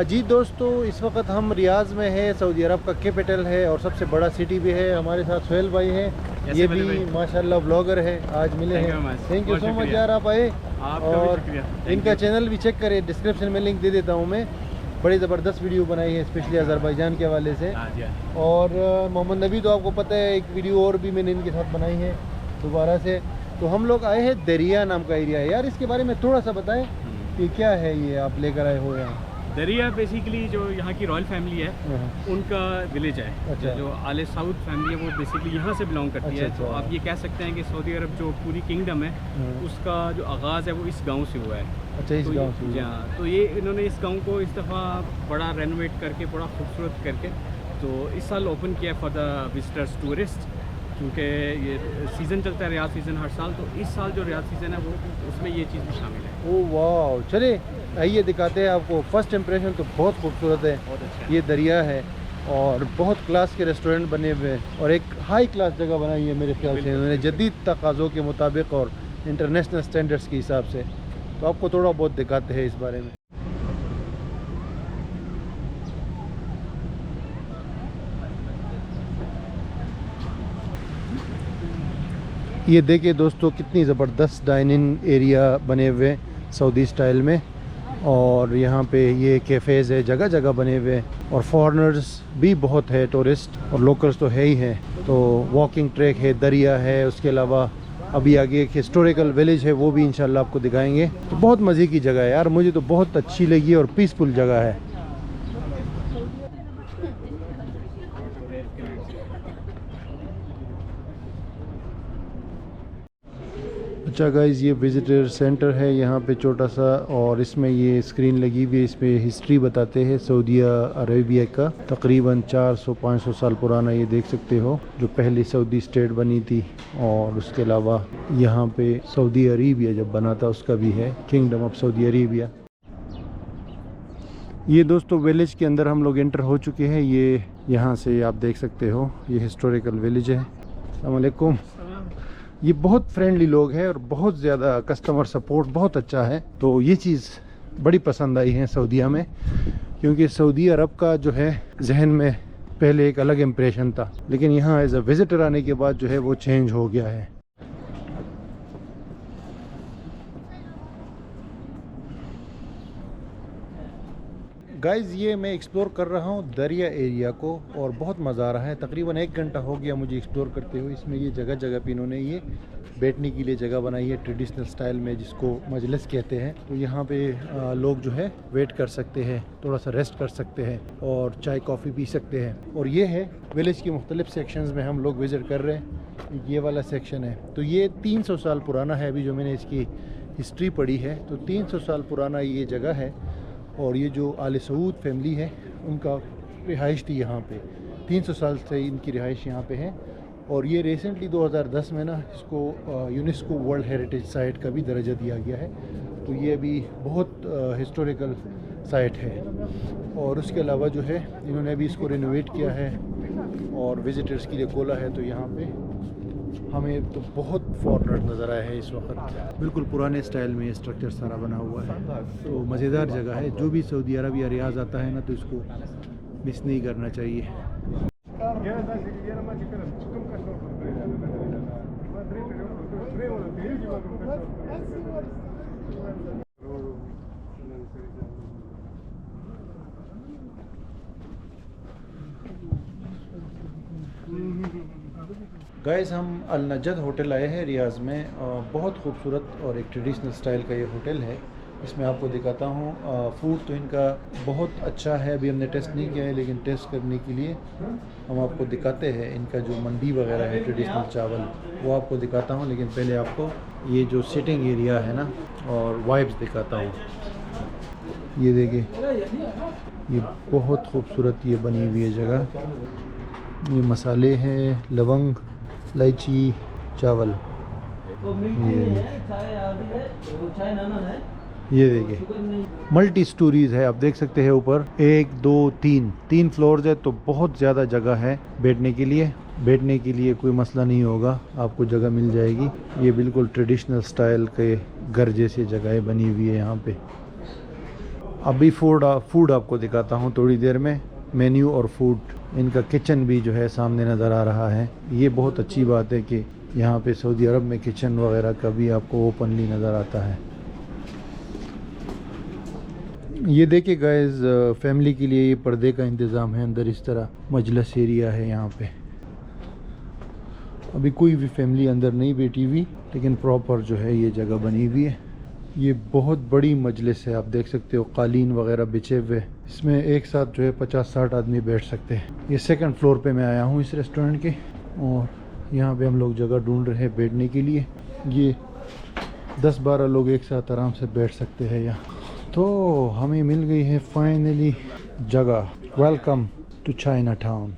[SPEAKER 1] जी दोस्तों, इस वक्त हम रियाज़ में है, सऊदी अरब का कैपिटल है और सबसे बड़ा सिटी भी है। हमारे साथ सुहेल भाई हैं, ये भी माशाल्लाह व्लॉगर है, आज मिले हैं। थैंक यू सो मच यार, आप आए। और इनका चैनल भी चेक करें, डिस्क्रिप्शन में लिंक दे देता हूँ मैं। बड़ी ज़बरदस्त वीडियो बनाई है स्पेशली अज़रबैजान के हवाले से। और मोहम्मद नबी तो आपको पता है, एक वीडियो और भी मैंने इनके साथ बनाई है दोबारा से। तो हम लोग आए हैं, दरिया नाम का एरिया है। यार इसके बारे में थोड़ा सा बताएं कि क्या है ये आप लेकर आए हो यहाँ।
[SPEAKER 5] दरिया बेसिकली जो यहाँ की रॉयल फैमिली है उनका विलेज है।
[SPEAKER 1] अच्छा।
[SPEAKER 5] जो आले साउद फैमिली है वो बेसिकली यहाँ से बिलोंग करती है। तो आप ये कह सकते हैं कि सऊदी अरब जो पूरी किंगडम है उसका जो आगाज़ है वो इस गांव से हुआ है।
[SPEAKER 1] अच्छा, इस गांव से।
[SPEAKER 5] हाँ, तो ये इन्होंने इस गांव को इस दफ़ा बड़ा रेनोवेट करके, बड़ा खूबसूरत करके तो इस साल ओपन किया फॉर द विजिटर्स टूरिस्ट, क्योंकि ये सीज़न चलता है रियाद सीज़न हर साल। तो इस साल जो रियाद सीज़न है वो उसमें ये चीज़ भी शामिल है।
[SPEAKER 1] ओह वाह, चले आइए दिखाते हैं आपको। फर्स्ट इम्प्रेशन तो बहुत खूबसूरत है।
[SPEAKER 5] बहुत अच्छा।
[SPEAKER 1] ये दरिया है और बहुत क्लास के रेस्टोरेंट बने हुए हैं और एक हाई क्लास जगह बनाई है मेरे ख्याल से उन्होंने, जदीद तकाज़ों के मुताबिक और इंटरनेशनल स्टैंडर्ड्स के हिसाब से। तो आपको थोड़ा बहुत दिखाते हैं इस बारे में। ये देखिए दोस्तों, कितनी ज़बरदस्त डाइनिंग एरिया बने हुए सऊदी स्टाइल में। और यहाँ पे ये कैफ़ेज़ है, जगह जगह बने हुए हैं और फॉरेनर्स भी बहुत है, टूरिस्ट और लोकल्स तो है ही हैं। तो वॉकिंग ट्रैक है, दरिया है, उसके अलावा अभी आगे एक हिस्टोरिकल विलेज है, वो भी इंशाल्लाह आपको दिखाएंगे। तो बहुत मज़े की जगह है यार, मुझे तो बहुत अच्छी लगी और पीसफुल जगह है। अच्छा गाइज़, ये विज़िटर सेंटर है यहाँ पे छोटा सा, और इसमें ये स्क्रीन लगी हुई है, इस पर हिस्ट्री बताते हैं सऊदी अरेबिया का। तकरीबन 400-500 साल पुराना ये देख सकते हो, जो पहली सऊदी स्टेट बनी थी। और उसके अलावा यहाँ पे सऊदी अरेबिया जब बना था उसका भी है, किंगडम ऑफ सऊदी अरेबिया। ये दोस्तों विलेज के अंदर हम लोग एंटर हो चुके हैं। ये यहाँ से आप देख सकते हो, ये हिस्टोरिकल विलेज है। अस्सलाम वालेकुम। ये बहुत फ्रेंडली लोग हैं और बहुत ज़्यादा कस्टमर सपोर्ट बहुत अच्छा है। तो ये चीज़ बड़ी पसंद आई है सऊदीया में, क्योंकि सऊदी अरब का जो है जहन में पहले एक अलग इम्प्रेशन था, लेकिन यहाँ एज अ विज़िटर आने के बाद जो है वो चेंज हो गया है। गाइज़, ये मैं एक्सप्लोर कर रहा हूँ दरिया एरिया को और बहुत मज़ा आ रहा है। तकरीबन 1 घंटा हो गया मुझे एक्सप्लोर करते हुए। इसमें ये जगह जगह पे इन्होंने ये बैठने के लिए जगह बनाई है ट्रेडिशनल स्टाइल में, जिसको मजलिस कहते हैं। तो यहाँ पे लोग जो है वेट कर सकते हैं, थोड़ा सा रेस्ट कर सकते हैं और चाय कॉफ़ी पी सकते हैं। और ये है विलेज की मुख्तलिफ सेक्शंस में हम लोग विज़िट कर रहे हैं। ये वाला सेक्शन है, तो ये 300 साल पुराना है। अभी जो मैंने इसकी हिस्ट्री पढ़ी है तो 300 साल पुराना ये जगह है। और ये जो आले सऊद फैमिली है उनका रिहाइश थी यहाँ पे, 300 साल से इनकी रिहाइश यहाँ पे है। और ये रिसेंटली 2010 में ना इसको यूनेस्को वर्ल्ड हेरिटेज साइट का भी दर्जा दिया गया है। तो ये अभी बहुत हिस्टोरिकल साइट है। और उसके अलावा जो है इन्होंने अभी इसको रिनोवेट किया है और विज़िटर्स के लिए खोला है। तो यहाँ पे हमें तो बहुत फॉरेनर नज़र आए हैं इस वक्त। बिल्कुल पुराने स्टाइल में ये स्ट्रक्चर सारा बना हुआ है। तो मज़ेदार जगह है। जो भी सऊदी अरब या रियाज आता है ना तो इसको मिस नहीं करना चाहिए। गाइस, हम अल नजद होटल आए हैं रियाज में। बहुत खूबसूरत और एक ट्रेडिशनल स्टाइल का ये होटल है। इसमें आपको दिखाता हूँ। फूड तो इनका बहुत अच्छा है। अभी हमने टेस्ट नहीं किया है, लेकिन टेस्ट करने के लिए हम आपको दिखाते हैं। इनका जो मंडी वगैरह है, ट्रेडिशनल चावल, वो आपको दिखाता हूँ। लेकिन पहले आपको ये जो सिटिंग एरिया है ना और वाइब्स दिखाता हूँ। ये देखिए, ये बहुत खूबसूरत ये बनी हुई है जगह। ये मसाले हैं, लवंग, इलायची, चावल। ये देखिए, मल्टी स्टोरीज है। आप देख सकते हैं ऊपर 1 2 3 फ्लोर्स है। तो बहुत ज़्यादा जगह है बैठने के लिए। बैठने के लिए कोई मसला नहीं होगा, आपको जगह मिल जाएगी। ये बिल्कुल ट्रेडिशनल स्टाइल के घर जैसी जगह बनी हुई है यहाँ पे। अभी फूड आपको दिखाता हूँ थोड़ी देर में। मेन्यू और फूड, इनका किचन भी जो है सामने नज़र आ रहा है। ये बहुत अच्छी बात है कि यहाँ पे सऊदी अरब में किचन वगैरह का भी आपको ओपनली नज़र आता है। ये देखिए गाइस, फैमिली के लिए ये पर्दे का इंतज़ाम है। अंदर इस तरह मजलिस एरिया है यहाँ पे। अभी कोई भी फैमिली अंदर नहीं बैठी हुई, लेकिन प्रॉपर जो है ये जगह बनी हुई है। ये बहुत बड़ी मजलिस है। आप देख सकते हो कालीन वगैरह बिछे हुए। इसमें एक साथ जो है 50-60 आदमी बैठ सकते हैं। ये 2nd फ्लोर पे मैं आया हूँ इस रेस्टोरेंट के। और यहाँ पे हम लोग जगह ढूंढ रहे हैं बैठने के लिए। ये 10-12 लोग एक साथ आराम से बैठ सकते हैं यहाँ। तो हमें मिल गई है फाइनली जगह। Welcome to Chinatown.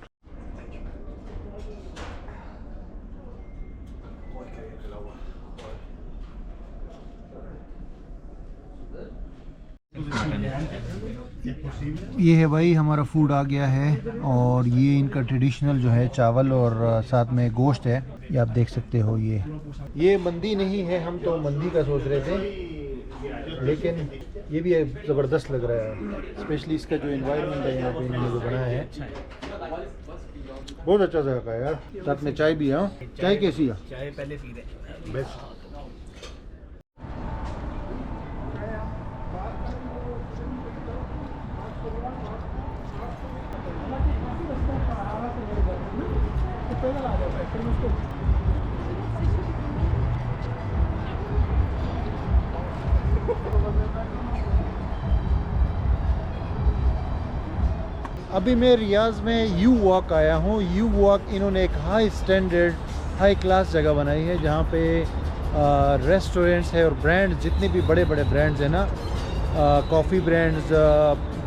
[SPEAKER 1] ये है भाई, हमारा फूड आ गया है। और ये इनका ट्रेडिशनल जो है चावल और साथ में गोश्त है। ये आप देख सकते हो। ये मंदी नहीं है, हम तो मंदी का सोच रहे थे, लेकिन ये भी ज़बरदस्त लग रहा है। स्पेशली इसका जो एनवायरनमेंट है यहाँ पे इन्होंने जो बनाया है, बहुत अच्छा जगह का है यार। साथ में चाय भी है। चाय कैसी है?
[SPEAKER 5] चाय पहले पी रहे।
[SPEAKER 1] बेस्ट। अभी मैं रियाज में यू वॉक आया हूँ। यू वॉक इन्होंने एक हाई स्टैंडर्ड, हाई क्लास जगह बनाई है, जहाँ पे रेस्टोरेंट्स है और ब्रांड्स, जितने भी बड़े बड़े ब्रांड्स हैं ना, कॉफ़ी ब्रांड्स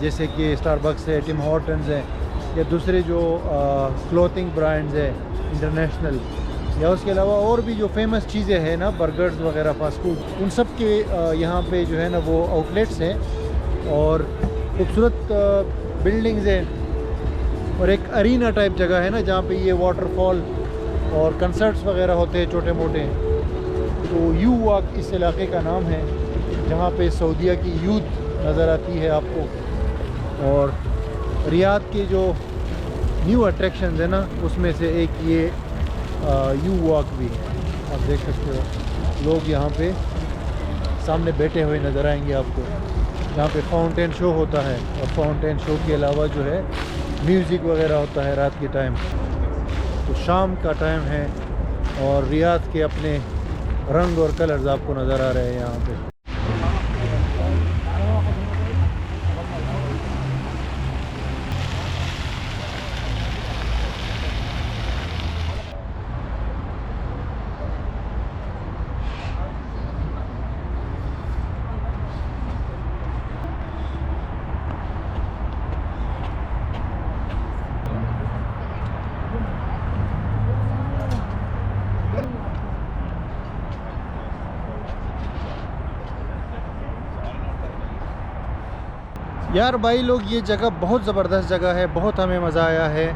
[SPEAKER 1] जैसे कि स्टारबक्स है, टिम हॉर्टन्स है, या दूसरे जो क्लोथिंग ब्रांड्स है इंटरनेशनल, या उसके अलावा और भी जो फेमस चीज़ें हैं ना, बर्गर्स वगैरह, फास्ट फूड, उन सब के यहाँ पे जो है ना वो आउटलेट्स हैं। और खूबसूरत बिल्डिंग्स हैं और एक अरीना टाइप जगह है ना, जहाँ पे ये वाटरफॉल और कंसर्ट्स वगैरह होते हैं छोटे मोटे। तो यू वॉक इस इलाके का नाम है, जहाँ पे सऊदीया की यूथ नज़र आती है आपको। और रियाद के जो न्यू अट्रैक्शंस है ना, उसमें से एक ये यू वॉक भी है। आप देख सकते हो लोग यहाँ पे सामने बैठे हुए नज़र आएंगे आपको। यहाँ पे फाउंटेन शो होता है, और फाउंटेन शो के अलावा जो है म्यूज़िक वगैरह होता है रात के टाइम। तो शाम का टाइम है और रियाद के अपने रंग और कलर्स आपको नज़र आ रहे हैं यहाँ पे। यार भाई लोग, ये जगह बहुत ज़बरदस्त जगह है, बहुत हमें मज़ा आया है।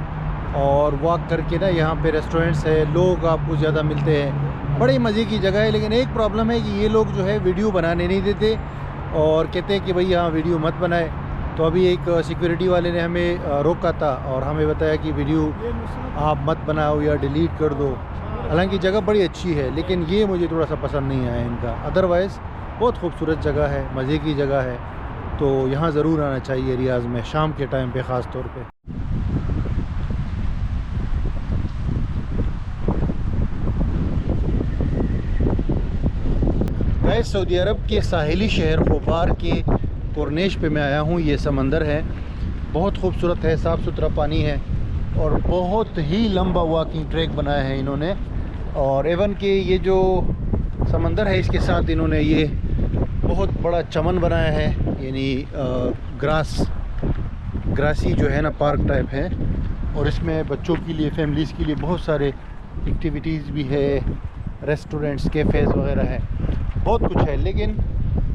[SPEAKER 1] और वॉक करके ना यहाँ पे रेस्टोरेंट्स है, लोग आपको ज़्यादा मिलते हैं, बड़ी मज़े की जगह है। लेकिन एक प्रॉब्लम है कि ये लोग जो है वीडियो बनाने नहीं देते और कहते हैं कि भाई यहाँ वीडियो मत बनाए। तो अभी एक सिक्योरिटी वाले ने हमें रोका था और हमें बताया कि वीडियो आप मत बनाओ या डिलीट कर दो। हालांकि जगह बड़ी अच्छी है, लेकिन ये मुझे थोड़ा सा पसंद नहीं आया इनका। अदरवाइज़ बहुत खूबसूरत जगह है, मज़े की जगह है, तो यहाँ ज़रूर आना चाहिए रियाज़ में शाम के टाइम पे ख़ास तौर पे। मैं सऊदी अरब के साहिली शहर खुबार के कोर्निश पे मैं आया हूँ। ये समंदर है, बहुत खूबसूरत है, साफ़ सुथरा पानी है और बहुत ही लंबा वॉकिंग ट्रैक बनाया है इन्होंने। और एवन के ये जो समंदर है इसके साथ इन्होंने ये बहुत बड़ा चमन बनाया है, यानी ग्रासी जो है ना पार्क टाइप है। और इसमें बच्चों के लिए, फैमिलीज़ के लिए बहुत सारे एक्टिविटीज़ भी है, रेस्टोरेंट्स, कैफ़ेज़ वगैरह है, बहुत कुछ है। लेकिन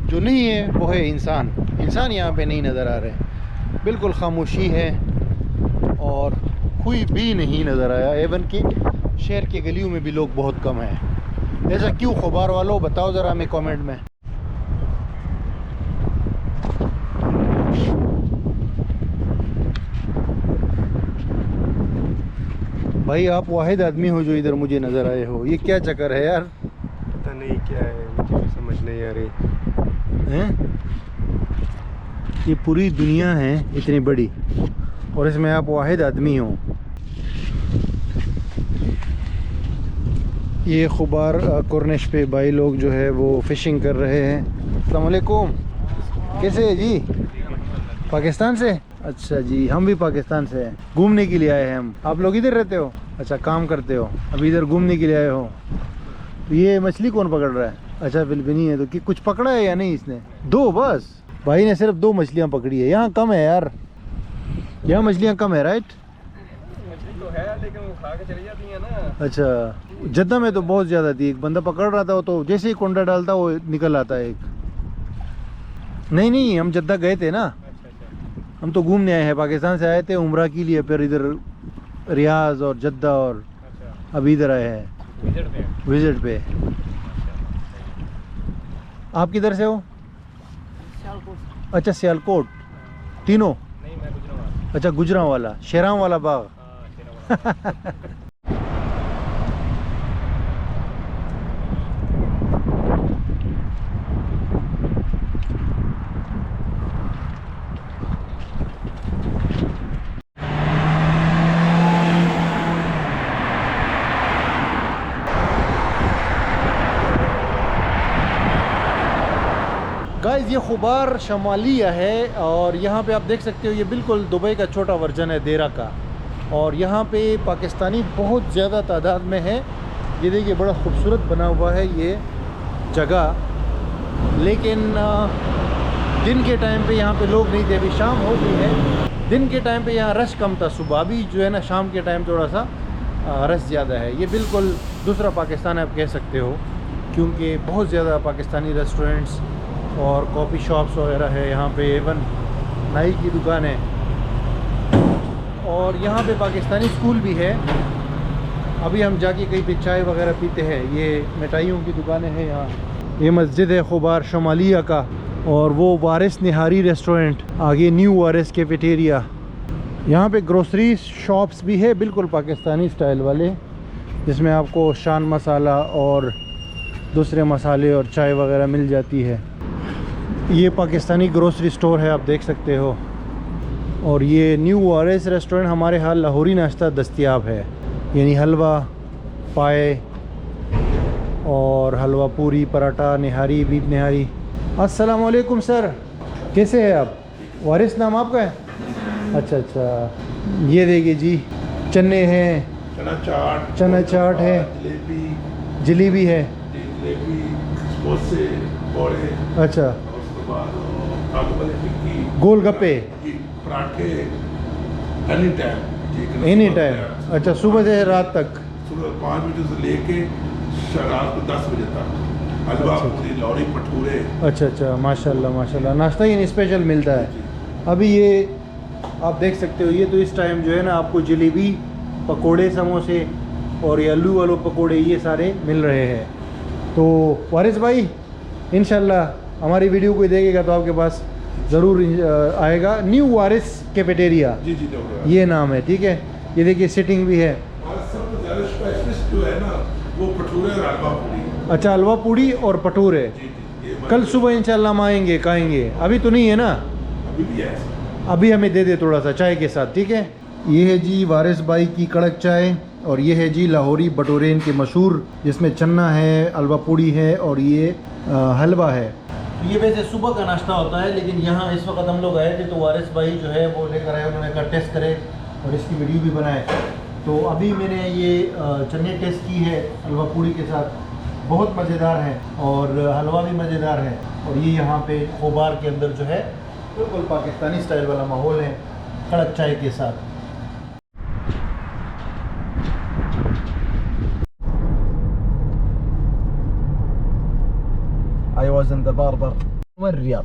[SPEAKER 1] जो नहीं है वो है इंसान यहाँ पे नहीं नज़र आ रहे। बिल्कुल खामोशी है और कोई भी नहीं नज़र आया। एवन कि शहर के गलियों में भी लोग बहुत कम हैं। ऐसा क्यों खुबार वालों, बताओ ज़रा हमें कमेंट में। भाई आप वाहिद आदमी हो जो इधर मुझे नज़र आए हो, ये क्या चक्कर है यार?
[SPEAKER 3] पता नहीं क्या है, मुझे भी समझ नहीं आ रही
[SPEAKER 1] हैं? ये पूरी दुनिया है इतनी बड़ी और इसमें आप वाहिद आदमी हो। ये खुबार कोर्निश पे भाई लोग जो है वो फ़िशिंग कर रहे हैं। अस्सलाम वालेकुम, कैसे है जी? पाकिस्तान से? अच्छा जी, हम भी पाकिस्तान से हैं, घूमने के लिए आए हैं हम। आप लोग इधर रहते हो? अच्छा, काम करते हो, अभी इधर घूमने के लिए आए हो। तो ये मछली कौन पकड़ रहा है? अच्छा, फिलिपीनी है। तो कि कुछ पकड़ा है या नहीं इसने? 2 बस? भाई ने सिर्फ 2 मछलियाँ पकड़ी है। यहाँ कम है यार, यहाँ मछलियाँ कम है, राइट?
[SPEAKER 2] मछली तो है लेकिन वो खा के चली जाती है ना।
[SPEAKER 1] अच्छा, जद्दा में तो बहुत ज़्यादा थी। एक बंदा पकड़ रहा था तो जैसे ही कुंडा डालता वो निकल आता है एक। नहीं, हम जद्दा गए थे ना, हम तो घूमने आए हैं, पाकिस्तान से आए थे उम्रा के लिए, फिर इधर रियाज और जद्दा और अभी इधर आए हैं विजिट पे। आप किधर से हो? अच्छा, सियालकोट। तीनों?
[SPEAKER 2] नहीं, मैं गुजरावाला।
[SPEAKER 1] अच्छा, गुजरावाला, शेराम वाला बाग। गाइस, ये खुबार शमालिया है और यहाँ पे आप देख सकते हो ये बिल्कुल दुबई का छोटा वर्जन है देरा का। और यहाँ पे पाकिस्तानी बहुत ज़्यादा तादाद में है। ये देखिए बड़ा खूबसूरत बना हुआ है ये जगह। लेकिन दिन के टाइम पे यहाँ पे लोग नहीं थे, अभी शाम हो गई है। दिन के टाइम पे यहाँ रश कम था, सुबह भी जो है ना शाम के टाइम थोड़ा सा रश ज़्यादा है। ये बिल्कुल दूसरा पाकिस्तान आप कह सकते हो, क्योंकि बहुत ज़्यादा पाकिस्तानी रेस्टोरेंट्स और कॉफ़ी शॉप्स वगैरह है यहाँ पे। एवन नाई की दुकान है और यहाँ पे पाकिस्तानी स्कूल भी है। अभी हम जाके कहीं पे चाय वगैरह पीते हैं। ये मिठाइयों की दुकानें हैं यहाँ। ये मस्जिद है खुबार शमालिया का और वो वारिस निहारी रेस्टोरेंट, आगे न्यू वारिस कैफेटेरिया। यहाँ पे ग्रोसरी शॉप्स भी है बिल्कुल पाकिस्तानी स्टाइल वाले, जिसमें आपको शान मसाला और दूसरे मसाले और चाय वगैरह मिल जाती है। ये पाकिस्तानी ग्रोसरी स्टोर है, आप देख सकते हो। और ये न्यू वारिस रेस्टोरेंट हमारे यहाँ लाहौरी नाश्ता दस्तयाब है, यानी हलवा, पाए और हलवा पूरी, पराठा, निहारी, बीफ निहारी। अस्सलाम वालेकुम सर, कैसे हैं आप? वारिस नाम आपका है? अच्छा अच्छा। ये देखिए जी, चने हैं, चना चाट है, जलेबी है,
[SPEAKER 6] समोसे, पकौड़े,
[SPEAKER 1] अच्छा,
[SPEAKER 6] उसके बाद आलू वाली टिक्की,
[SPEAKER 1] गोलगप्पे,
[SPEAKER 6] पराठे,
[SPEAKER 1] एनी टाइम। अच्छा, सुबह से रात तक?
[SPEAKER 6] सुबह 5 बजे से लेके रात को 10 बजे तक। हलवा पूरी, लौड़ी, भटूरे।
[SPEAKER 1] अच्छा अच्छा, माशाल्लाह माशाल्लाह। नाश्ता ही स्पेशल मिलता है। अभी ये आप देख सकते हो, ये तो इस टाइम जो है ना आपको जलेबी, पकोड़े, समोसे और ये आलू वाले पकोड़े, ये सारे मिल रहे हैं। तो वारिस भाई, इंशाल्लाह हमारी वीडियो को देखेगा तो आपके पास ज़रूर आएगा। न्यू वारिस कैफेटेरिया,
[SPEAKER 6] जी जी,
[SPEAKER 1] ये नाम है, ठीक है। ये देखिए सिटिंग भी है।
[SPEAKER 6] सबसे ज़्यादा स्पेशलिस्ट जो है ना वो भटूरे और हलवा पूरी।
[SPEAKER 1] अच्छा, हलवा पूड़ी और भटूरे।
[SPEAKER 6] जी जी, ये
[SPEAKER 1] कल सुबह इंशाल्लाह हम आएंगे, खाएंगे। अभी तो नहीं है ना?
[SPEAKER 6] अभी भी है।
[SPEAKER 1] अभी हमें दे दे थोड़ा सा चाय के साथ, ठीक है। ये है जी वारिस भाई की कड़क चाय, और ये है जी लाहौरी भटूरे इनके मशहूर, जिसमें चन्ना है, हलवा पूड़ी है और ये हलवा है। ये वैसे सुबह का नाश्ता होता है, लेकिन यहाँ इस वक्त हम लोग आए थे तो वारिस भाई जो है वो लेकर आए, उन्होंने कहा टेस्ट करें और इसकी वीडियो भी बनाए। तो अभी मैंने ये चने टेस्ट की है हलवा पूड़ी के साथ, बहुत मज़ेदार है और हलवा भी मज़ेदार है। और ये यहाँ पे खोबार के अंदर जो है बिल्कुल पाकिस्तानी स्टाइल वाला माहौल है, कड़क चाय के साथ।
[SPEAKER 2] I was in the barber. Riyal.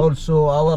[SPEAKER 2] also our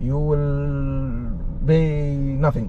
[SPEAKER 2] you will pay nothing.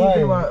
[SPEAKER 1] why?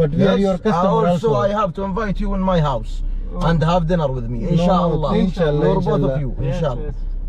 [SPEAKER 1] But we are your customer
[SPEAKER 2] also.
[SPEAKER 1] also.
[SPEAKER 2] I have to invite you in my house and have dinner with me.
[SPEAKER 1] No,
[SPEAKER 2] Inshallah.
[SPEAKER 1] inshallah,
[SPEAKER 2] You're both
[SPEAKER 1] inshallah.
[SPEAKER 2] of you. Inshallah.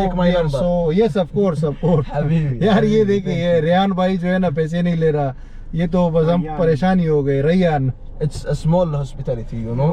[SPEAKER 2] take my
[SPEAKER 1] we are
[SPEAKER 2] number.
[SPEAKER 1] so, yes of course, of course.
[SPEAKER 2] Habibi,
[SPEAKER 1] यार ये
[SPEAKER 2] हबीबी,
[SPEAKER 1] देखिए,
[SPEAKER 2] thank
[SPEAKER 1] ये
[SPEAKER 2] you.
[SPEAKER 1] Rehan भाई जो है ना पैसे नहीं ले रहा, ये तो बस हम परेशान ही हो गए। Rayyan,
[SPEAKER 2] It's a small hospitality, you know.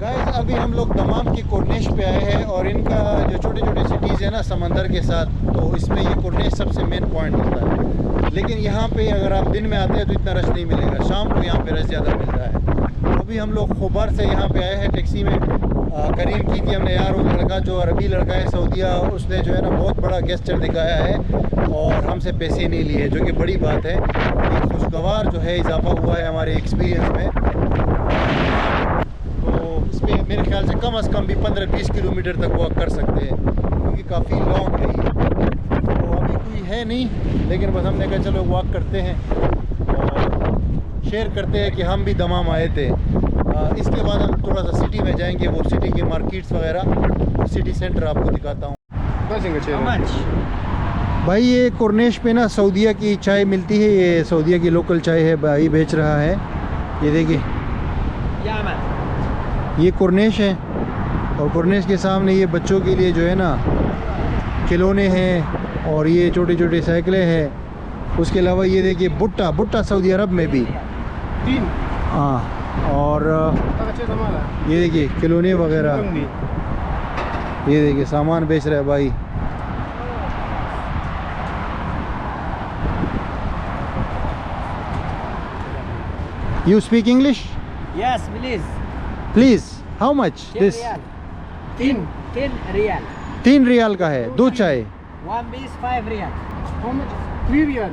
[SPEAKER 1] Guys, अभी हम लोग दमाम की कोर्निश पे आए हैं और इनका जो छोटे छोटे सिटीज़ है ना समंदर के साथ, तो इसमें ये कोर्निश सबसे मेन पॉइंट होता है। लेकिन यहाँ पे अगर आप दिन में आते हैं तो इतना रश नहीं मिलेगा, शाम को यहाँ पे रश ज़्यादा मिलता है। अभी हम लोग खोबार से यहाँ पे आए हैं टैक्सी में। करीम की थी हमने यार, वो लड़का जो अरबी लड़का है सऊदीया, उसने जो है ना बहुत बड़ा गेस्चर दिखाया है और हमसे पैसे नहीं लिए, जो कि बड़ी बात है। एक खुशगवार जो है इजाफा हुआ है हमारे एक्सपीरियंस में। इसमें मेरे ख्याल से कम भी 15-20 किलोमीटर तक वॉक कर सकते हैं, क्योंकि काफ़ी लॉन्ग है ये। तो अभी कोई है नहीं, लेकिन बस हमने कहा चलो वॉक करते हैं और शेयर करते हैं कि हम भी दमाम आए थे। इसके बाद हम थोड़ा सा सिटी में जाएंगे, वो सिटी के मार्केट्स वगैरह, सिटी सेंटर आपको दिखाता हूँ। भाई ये कोर्निश पे ना सऊदीया की चाय मिलती है, ये सऊदीया की लोकल चाय है, भाई बेच रहा है। ये देखिए, ये कोर्निश है और कोर्निश के सामने ये बच्चों के लिए जो है ना खिलौने हैं और ये छोटे छोटे साइकिलें हैं। उसके अलावा ये देखिए भुट्टा सऊदी अरब में भी, हाँ। और ये देखिए खिलौने वगैरह, ये देखिए सामान बेच रहा है भाई। You speak English?
[SPEAKER 7] Yes, please.
[SPEAKER 1] Please, how much
[SPEAKER 7] 10
[SPEAKER 1] this?
[SPEAKER 7] riyal. 10 riyal.
[SPEAKER 1] 3 riyal का है, 2 चाय।
[SPEAKER 7] One piece 5 riyal.
[SPEAKER 3] How much? 3 riyal.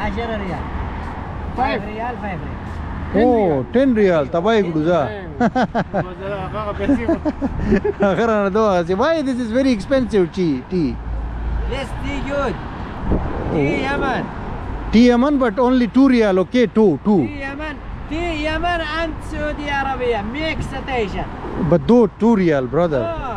[SPEAKER 7] 10 riyal. 5 riyal 5 riyal.
[SPEAKER 1] Oh, 10 riyal तबाई गुडुजा। Why this is very expensive tea?
[SPEAKER 7] This tea good. Tea Yemen.
[SPEAKER 1] Tea Yemen, but only 2 rial, okay, 2.
[SPEAKER 7] Tea Yemen and Saudi Arabia mix station.
[SPEAKER 1] But 2 rial, brother.
[SPEAKER 7] Oh,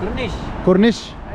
[SPEAKER 7] Cornish.
[SPEAKER 1] Cornish.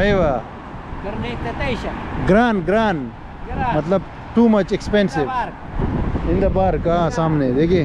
[SPEAKER 1] Aywa.
[SPEAKER 7] Cornish
[SPEAKER 1] Gran.
[SPEAKER 7] Gran.
[SPEAKER 1] मतलब too much expensive. In the park, हाँ सामने देखिए।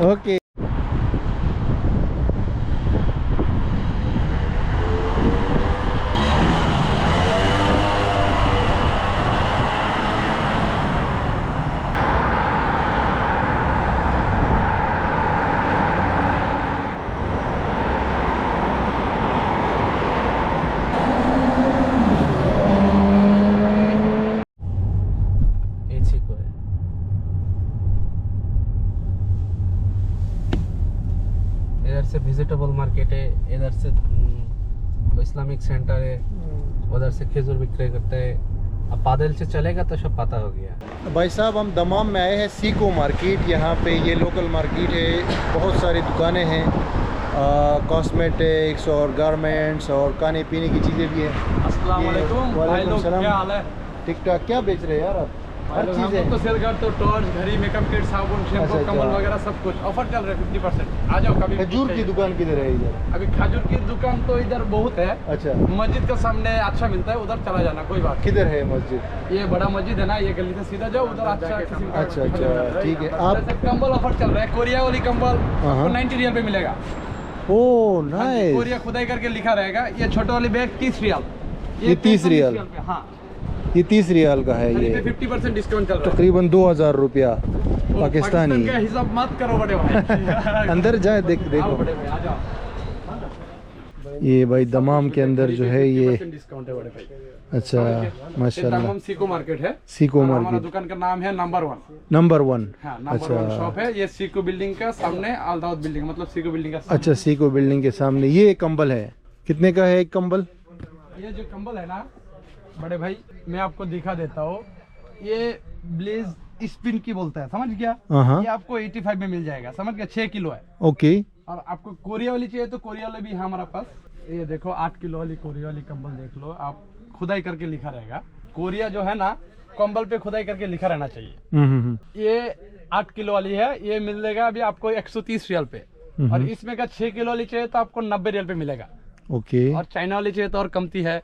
[SPEAKER 1] Okay.
[SPEAKER 8] Vegetable market है, इधर से Islamic centre है, उधर से खजूर विक्रय करते हैं। अब पैदल से चलेगा तो सब पता हो गया।
[SPEAKER 1] भाई साहब हम दमाम में आए हैं सीको मार्केट। यहाँ पे ये लोकल मार्केट है, बहुत सारी दुकानें हैं, कॉस्मेटिक्स और गारमेंट्स और खाने पीने की चीज़ें भी हैं।
[SPEAKER 5] अस्सलाम वालेकुम भाई लोग, क्या हाल है?
[SPEAKER 1] ठीक ठाक। क्या बेच रहे हैं यार आप? हर
[SPEAKER 5] हम
[SPEAKER 1] चीज़
[SPEAKER 5] लोग तो सेल करते हो, टॉर्च, घड़ी, मेकअप किट, साबुन, शैम्पू,
[SPEAKER 1] अच्छा,
[SPEAKER 5] कम्बल
[SPEAKER 1] अच्छा।
[SPEAKER 5] वगैरह सब कुछ ऑफर चल रहा है 50%। आ जाओ कभी।
[SPEAKER 1] खजूर की दुकान किधर है इधर?
[SPEAKER 5] अभी खजूर की दुकान तो इधर बहुत है।
[SPEAKER 1] अच्छा,
[SPEAKER 5] मस्जिद के सामने अच्छा मिलता है, उधर चला जाना, कोई बात
[SPEAKER 1] किधर है मस्जिद?
[SPEAKER 5] नहीं। ये बड़ा मस्जिद है ना, ये गली से सीधा जाओ, उधर अच्छा किस्म का
[SPEAKER 1] अच्छा अच्छा, ठीक है। आप
[SPEAKER 5] जैसे कंबल ऑफर चल रहा है, कोरिया वाली कंबल
[SPEAKER 1] हाँ।
[SPEAKER 5] आपको 90 रियल पे मिलेगा।
[SPEAKER 1] Oh nice.
[SPEAKER 5] कोरिया खुदाई करके लिखा रहेगा। ये छोटे वाली बैग 30 रियल।
[SPEAKER 1] ये 30 रियल?
[SPEAKER 5] पे, हाँ,
[SPEAKER 1] ये 30 रियाल का है। ये
[SPEAKER 5] 50% डिस्काउंट चल रहा है।
[SPEAKER 1] तकरीबन 2000 रुपया पाकिस्तानी।
[SPEAKER 5] पाकिस्तान का हिसाब मत करो बड़े भाई।
[SPEAKER 1] अंदर जाए देखो।
[SPEAKER 5] आओ बड़े भाई, आ जाओ।
[SPEAKER 1] ये भाई दमाम के अंदर जो है ये,
[SPEAKER 5] 50% डिस्काउंट है बड़े भाई।
[SPEAKER 1] अच्छा माशाल्लाह।
[SPEAKER 5] दमाम सीको मार्केट है।
[SPEAKER 1] सीको
[SPEAKER 5] और हमारा
[SPEAKER 1] मार्केट
[SPEAKER 5] दुकान का नाम है नंबर 1।
[SPEAKER 1] नंबर 1।
[SPEAKER 5] हाँ, नंबर 1 शॉप है। ये सीको बिल्डिंग का सामने, अलदाउद बिल्डिंग, मतलब सीको बिल्डिंग का सामने।
[SPEAKER 1] अच्छा, सीको बिल्डिंग के सामने। ये कंबल है, कितने का है एक कंबल?
[SPEAKER 5] ये जो कंबल है ना बड़े भाई, मैं आपको दिखा देता हूँ। ये ब्लेज स्पिन की बोलता है, समझ गया?
[SPEAKER 1] हाँ।
[SPEAKER 5] ये आपको 85 में मिल जाएगा, समझ गया? 6 किलो है।
[SPEAKER 1] ओके।
[SPEAKER 5] और आपको कोरिया वाली चाहिए तो कोरिया वाली भी है हमारे पास। ये देखो 8 किलो वाली कोरिया वाली कंबल देख लो आप, खुदाई करके लिखा रहेगा। कोरिया जो है ना, कंबल पे खुदाई करके लिखा रहना चाहिए। ये 8 किलो वाली है, ये मिलेगा अभी आपको 130 रियल पे। और इसमें का 6 किलो वाली चाहिए तो आपको 90 रियल पे मिलेगा।
[SPEAKER 1] ओके।
[SPEAKER 5] और चाइना वाली चाहिए तो और कमती है।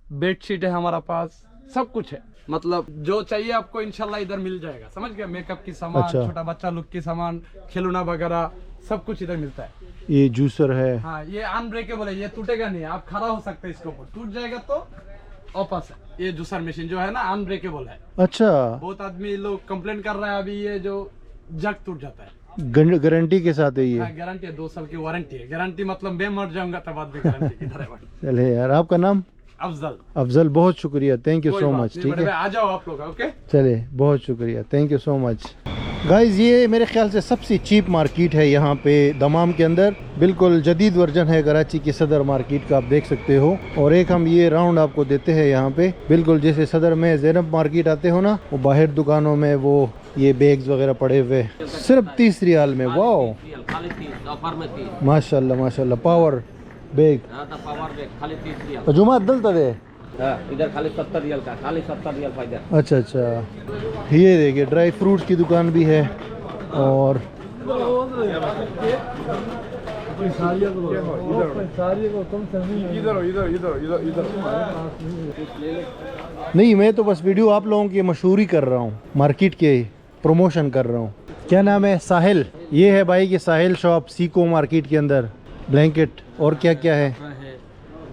[SPEAKER 5] बेडशीट है हमारा पास, सब कुछ है, मतलब जो चाहिए आपको इंशाल्लाह इधर मिल जाएगा, समझ गया? मेकअप की सामान,
[SPEAKER 1] अच्छा।
[SPEAKER 5] छोटा बच्चा लुक की सामान, खिलौना वगैरह सब कुछ इधर मिलता है।
[SPEAKER 1] ये जूसर है।
[SPEAKER 5] हाँ, ये अनब्रेकेबल है, ये टूटेगा नहीं, आप खड़ा हो सकते हैं इसके ऊपर, टूट जाएगा तो वापस है। ये जूसर मशीन जो है ना, अनब्रेकेबल है।
[SPEAKER 1] अच्छा,
[SPEAKER 5] बहुत आदमी लोग कंप्लेन कर रहा है अभी, ये जो जग टूट जाता है।
[SPEAKER 1] गारंटी के साथ है ये?
[SPEAKER 5] गारंटी है, 2 साल की वारंटी है। गारंटी मतलब मैं मर जाऊंगा तब बाद में गारंटी किधर है?
[SPEAKER 1] चले यार, आपका नाम?
[SPEAKER 5] अफजल।
[SPEAKER 1] अफजल, बहुत शुक्रिया, थैंक यू
[SPEAKER 5] कोई
[SPEAKER 1] सो
[SPEAKER 5] बात
[SPEAKER 1] मच।
[SPEAKER 5] नहीं,
[SPEAKER 1] ठीक
[SPEAKER 5] बड़े
[SPEAKER 1] है,
[SPEAKER 5] भाई, आ जाओ आप लोग। ओके,
[SPEAKER 1] चले, बहुत शुक्रिया, thank you so much. Guys, ये मेरे ख्याल से सबसे चीप मार्केट है यहाँ पे दमाम के अंदर। बिल्कुल जदीद वर्जन है कराची की सदर मार्केट का, आप देख सकते हो। और एक हम ये राउंड आपको देते हैं यहाँ पे, बिल्कुल जैसे सदर में ज़ैनब मार्केट आते हो ना, वो बाहर दुकानों में वो ये बैग्स वगैरह पड़े हुए सिर्फ 30 रियाल में। वाओ, माशाल्लाह माशाल्लाह। पावर बैग, जुमा दल तवे।
[SPEAKER 8] इधर खाली 70 रियल का, खाली 70 रियल फायदा।
[SPEAKER 1] अच्छा अच्छा, ये देखिए ड्राई फ्रूट्स की दुकान भी है। और नहीं, मैं तो बस वीडियो आप लोगों की मशहूरी कर रहा हूँ, मार्केट के प्रमोशन कर रहा हूँ। क्या नाम है? साहिल। ये है भाई की साहिल शॉप सीको मार्केट के अंदर। ब्लैंकेट और क्या क्या है?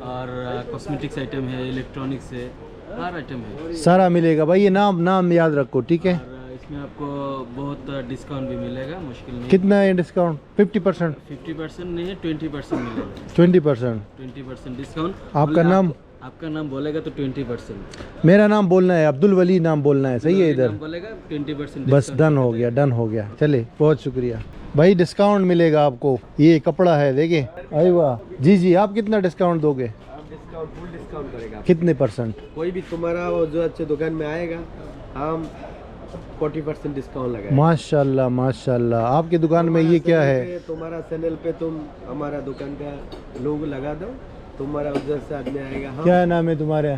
[SPEAKER 9] और कॉस्मेटिक्स आइटम है, इलेक्ट्रॉनिक्स है, हर आइटम है,
[SPEAKER 1] सारा मिलेगा भाई। ये नाम याद रखो, ठीक है?
[SPEAKER 9] और इसमें आपको बहुत डिस्काउंट भी मिलेगा, मुश्किल नहीं।
[SPEAKER 1] कितना है डिस्काउंट? 50%?
[SPEAKER 9] 50% नहीं है, 20% मिलेगा।
[SPEAKER 1] 20%?
[SPEAKER 9] 20% डिस्काउंट।
[SPEAKER 1] आपका नाम?
[SPEAKER 9] आपका नाम बोलेगा तो 20%।
[SPEAKER 1] मेरा नाम बोलना है, अब्दुल वली नाम बोलना है, सही है? इधर
[SPEAKER 9] बोलेगा 20%
[SPEAKER 1] बस, डन हो गया, डन हो गया। चले, बहुत शुक्रिया भाई, डिस्काउंट मिलेगा आपको। ये कपड़ा है, देखिए। अरे वाह जी जी, आप कितना डिस्काउंट दोगे?
[SPEAKER 2] डिस्काउंट, फुल डिस्काउंट करेगा।
[SPEAKER 1] कितने परसेंट?
[SPEAKER 2] कोई भी तुम्हारा वो जो अच्छे दुकान में आएगा, हम 40% डिस्काउंट लगाएंगे।
[SPEAKER 1] माशाल्लाह माशाल्लाह। आपकी दुकान में ये क्या है?
[SPEAKER 2] तुम्हारा चैनल पे तुम हमारा दुकान का लोगो लगा दो, तुम्हारा उधर से आदमी आएगा।
[SPEAKER 1] क्या नाम है तुम्हारा?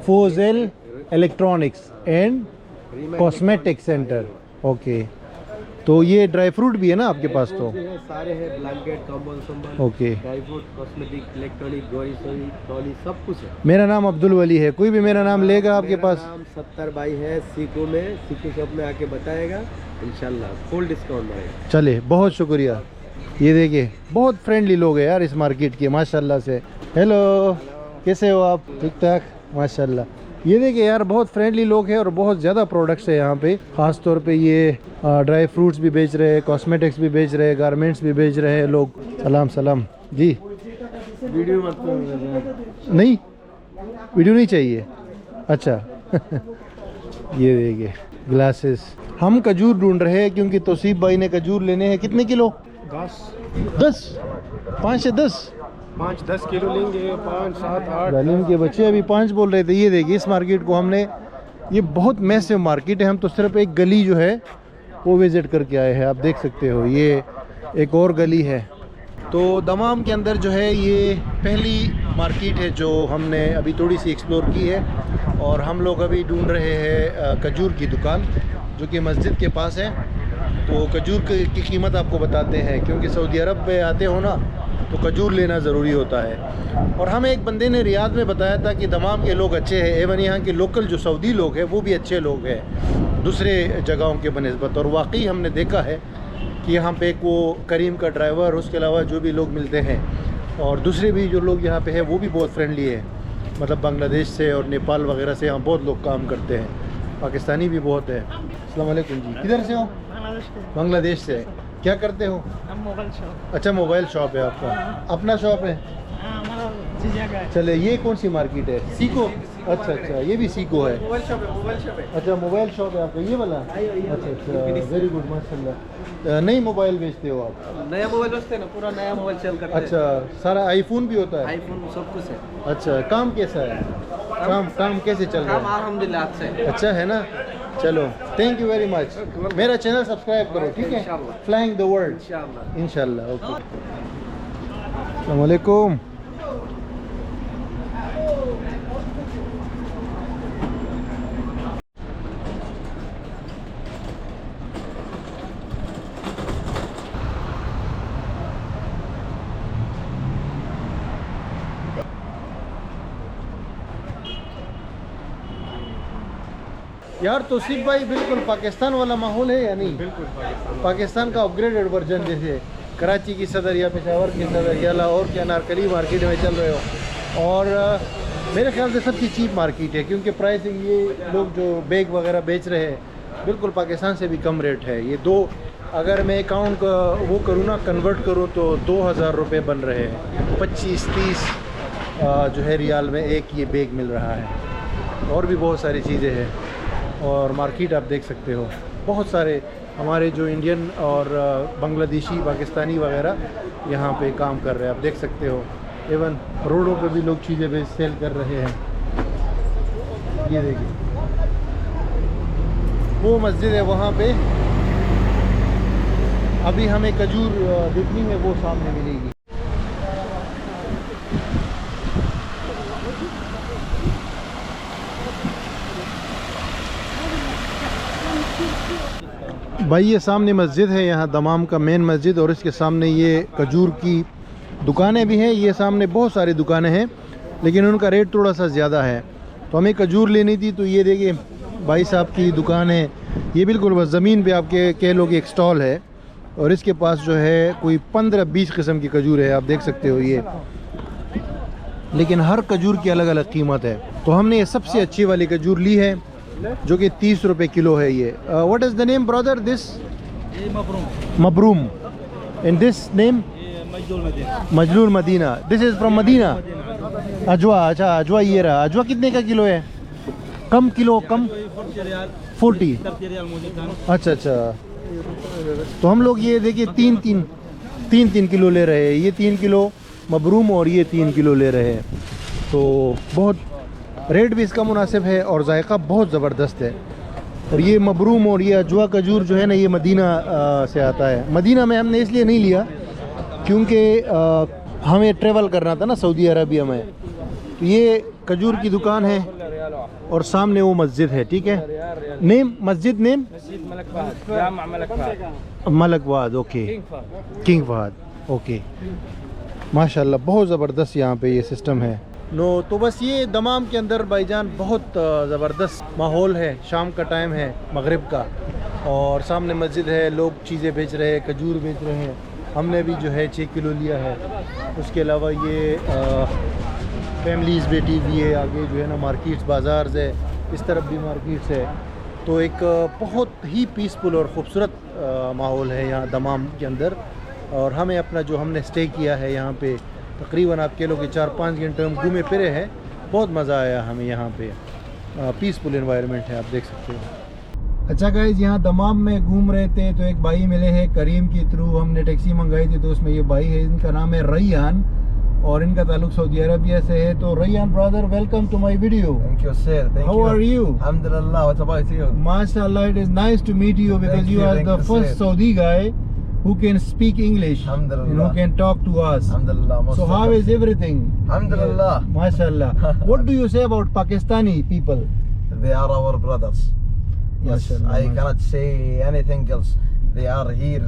[SPEAKER 1] फोजेल electronics and cosmetic center. Okay, तो ये ड्राई फ्रूट भी है ना आपके पास? तो
[SPEAKER 2] सारे हैं, ब्लैंकेट, कंबल संबल,
[SPEAKER 1] okay,
[SPEAKER 2] dry fruit, cosmetic, electronic, grocery, trolley, सब कुछ है।
[SPEAKER 1] मेरा नाम अब्दुल वली है, कोई भी मेरा नाम लेगा आपके पास?
[SPEAKER 2] नाम 70 भाई है सीको में, सीको शॉप में आके बताएगा, इंशाल्लाह फुल डिस्काउंट रहेगा।
[SPEAKER 1] चले, बहुत शुक्रिया। ये देखिए, बहुत फ्रेंडली लोग हैं यार इस मार्केट के, माशाल्लाह से। हेलो, कैसे हो आप? ठीक ठाक, माशाल्लाह। ये देखिए यार, बहुत फ्रेंडली लोग हैं और बहुत ज़्यादा प्रोडक्ट्स है यहाँ पे। ख़ास तौर पे ये ड्राई फ्रूट्स भी बेच रहे हैं, कॉस्मेटिक्स भी बेच रहे हैं, गारमेंट्स भी बेच रहे हैं लोग। सलाम सलाम जी।
[SPEAKER 2] वीडियो मत
[SPEAKER 1] नहीं, वीडियो नहीं चाहिए? अच्छा ये देखिए ग्लासेस। हम खजूर ढूंढ रहे हैं क्योंकि तौसीफ भाई ने खजूर लेने हैं। कितने किलो? 10 5 से 10
[SPEAKER 3] 5-10 किलो लेंगे, 5, 7, 8।
[SPEAKER 1] जालिम के बच्चे अभी 5 बोल रहे थे। ये देखिए इस मार्केट को हमने, ये बहुत मैसिव मार्केट है, हम तो सिर्फ एक गली जो है वो विज़िट करके आए हैं। आप देख सकते हो ये एक और गली है। तो दमाम के अंदर जो है ये पहली मार्केट है जो हमने अभी थोड़ी सी एक्सप्लोर की है। और हम लोग अभी ढूंढ रहे हैं खजूर की दुकान जो कि मस्जिद के पास है। तो खजूर की कीमत आपको बताते हैं, क्योंकि सऊदी अरब में आते हो ना तो खजूर लेना ज़रूरी होता है। और हमें एक बंदे ने रियाद में बताया था कि दमाम के लोग अच्छे हैं, एवन यहाँ के लोकल जो सऊदी लोग हैं वो भी अच्छे लोग हैं दूसरे जगहों के बनिस्बत। और वाकई हमने देखा है कि यहाँ पे एक वो करीम का ड्राइवर, उसके अलावा जो भी लोग मिलते हैं और दूसरे भी जो लोग यहाँ पे हैं वो भी बहुत फ्रेंडली है। मतलब बांग्लादेश से और नेपाल वगैरह से यहाँ बहुत लोग काम करते हैं, पाकिस्तानी भी बहुत है। अस्सलाम वालेकुम जी, किधर से हो? बांग्लादेश से। क्या करते हो?
[SPEAKER 7] Mobile shop.
[SPEAKER 1] अच्छा, मोबाइल शॉप है आपका? अपना शॉप है? चले, ये कौन सी मार्केट है? सीको? अच्छा अच्छा, ये भी सीको है।
[SPEAKER 7] मोबाइल शॉप है, मोबाइल शॉप है।
[SPEAKER 1] अच्छा, मोबाइल शॉप है आपका, ये वाला? अच्छा अच्छा, वेरी गुड, माशाल्लाह। नई मोबाइल बेचते हो आप?
[SPEAKER 8] नया मोबाइल बेचते हैं ना, पूरा नया मोबाइल सेल करते हैं।
[SPEAKER 1] अच्छा, सारा आईफोन भी होता है?
[SPEAKER 8] आईफोन सब कुछ है।
[SPEAKER 1] अच्छा, काम कैसा है? काम कैसे चल रहा है?
[SPEAKER 8] अल्हम्दुलिल्लाह अच्छा है।
[SPEAKER 1] अच्छा है ना? चलो, थैंक यू वेरी मच। मेरा चैनल सब्सक्राइब करो, ठीक है? फ्लाइंग द वर्ल्ड इंशाल्लाह। ओके, अस्सलाम वालेकुम। यार तौसीफ भाई, बिल्कुल पाकिस्तान वाला माहौल है या नहीं?
[SPEAKER 3] बिल्कुल
[SPEAKER 1] पाकिस्तान का अपग्रेडेड वर्जन, जैसे कराची की सदर या पेशावर की सदर या लाहौर के अनारकली मार्केट में चल रहे हो। और मेरे ख्याल से सबसे चीप मार्केट है, क्योंकि प्राइसिंग ये लोग जो बैग वगैरह बेच रहे हैं बिल्कुल पाकिस्तान से भी कम रेट है। ये दो, अगर मैं अकाउंट का वो करूँ ना, कन्वर्ट करूँ तो 2000 रुपये बन रहे हैं। 25-30 जो है रियाल में एक ये बैग मिल रहा है। और भी बहुत सारी चीज़ें हैं। और मार्केट आप देख सकते हो, बहुत सारे हमारे जो इंडियन और बांग्लादेशी, पाकिस्तानी वगैरह यहाँ पे काम कर रहे हैं, आप देख सकते हो। इवन रोडों पे भी लोग चीज़ें बेच सेल कर रहे हैं। ये देखिए, वो मस्जिद है वहाँ पे, अभी हमें खजूर देखनी है, वो सामने मिलेगी। भाई ये सामने मस्जिद है, यहाँ दमाम का मेन मस्जिद, और इसके सामने ये खजूर की दुकानें भी हैं। ये सामने बहुत सारी दुकानें हैं, लेकिन उनका रेट थोड़ा सा ज़्यादा है। तो हमें खजूर लेनी थी, तो ये देखिए भाई साहब की दुकान है। ये बिल्कुल बस ज़मीन पे आपके कह लो कि एक स्टॉल है, और इसके पास जो है कोई 15-20 किस्म की खजूर है, आप देख सकते हो ये। लेकिन हर खजूर की अलग अलग कीमत है। तो हमने ये सबसे अच्छी वाली खजूर ली है जो कि 30 रुपये किलो है। ये what is the name brother this? मबरूम। इन दिस नेम मजलूल Medina. This is from Medina. अजवा, अच्छा अजवा ये रहा। अजवा कितने का किलो है? कम किलो, कम 40। अच्छा अच्छा, तो हम लोग ये देखिए 3 किलो ले रहे हैं। ये 3 किलो मबरूम और ये 3 किलो ले रहे हैं। तो बहुत रेट भी इसका मुनासिब है और जायका बहुत ज़बरदस्त है। और ये मबरूम और ये अजवा खजूर जो है ना, ये मदीना से आता है। मदीना में हमने इसलिए नहीं लिया क्योंकि हमें ट्रेवल करना था ना सऊदी अरबिया में। तो ये खजूर की दुकान है और सामने वो मस्जिद है, ठीक है। नेम मस्जिद name Malik Fahad. Okay, king Fahad. Okay, माशाल्लाह बहुत ज़बरदस्त यहाँ पे ये सिस्टम है। तो बस ये दमाम के अंदर भाईजान बहुत ज़बरदस्त माहौल है। शाम का टाइम है, मगरिब का, और सामने मस्जिद है, लोग चीज़ें बेच रहे हैं, खजूर बेच रहे हैं। हमने भी जो है 6 किलो लिया है। उसके अलावा ये फैमिलीज़ बैठी हुई है, आगे जो है ना मार्केट्स, बाज़ार है, इस तरफ भी मार्केट्स है। तो एक बहुत ही पीसफुल और ख़ूबसूरत माहौल है यहाँ दमाम के अंदर। और हमें अपना जो हमने स्टे किया है यहाँ पे, तकरीबन आप कह लो कि 4-5 घंटे हम घूमे फिरे हैं। बहुत मज़ा आया हमें यहाँ पे, पीसफुल एनवायरनमेंट है, आप देख सकते हो। अच्छा गाइज, यहाँ दमाम में घूम रहे थे तो एक भाई मिले हैं करीम के थ्रू, हमने टैक्सी मंगाई थी तो उसमें ये भाई है, इनका नाम है रैयान और इनका ताल्लुक सऊदी अरबिया से है। तो Rayyan brother, welcome to my video.
[SPEAKER 2] Thank you, sir. Thank
[SPEAKER 1] How
[SPEAKER 2] you.
[SPEAKER 1] are you?
[SPEAKER 2] Alhamdulillah. What about you?
[SPEAKER 1] MashaAllah, it is nice to meet you because
[SPEAKER 2] Thank
[SPEAKER 1] you
[SPEAKER 2] you,
[SPEAKER 1] are
[SPEAKER 2] thank
[SPEAKER 1] the
[SPEAKER 2] you,
[SPEAKER 1] first
[SPEAKER 2] sir.
[SPEAKER 1] Saudi guy who can speak English and
[SPEAKER 2] Alhamdulillah.
[SPEAKER 1] who can talk to us.
[SPEAKER 2] Alhamdulillah. most
[SPEAKER 1] So how
[SPEAKER 2] welcome.
[SPEAKER 1] is everything?
[SPEAKER 2] Alhamdulillah.
[SPEAKER 1] MashaAllah. What do you say about Pakistani people?
[SPEAKER 2] They are our brothers. Yes,
[SPEAKER 1] MashaAllah,
[SPEAKER 2] I cannot say anything else. They are here.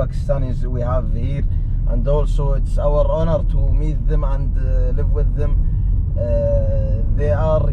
[SPEAKER 2] Pakistanis we have here, and also it's our honor to meet them and live with them. They are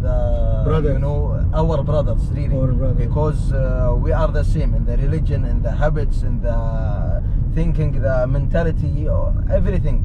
[SPEAKER 2] the
[SPEAKER 1] Brothers.
[SPEAKER 2] you know our brothers really,
[SPEAKER 1] Our brothers.
[SPEAKER 2] because we are the same in the religion, in the habits, in the thinking, the mentality, everything.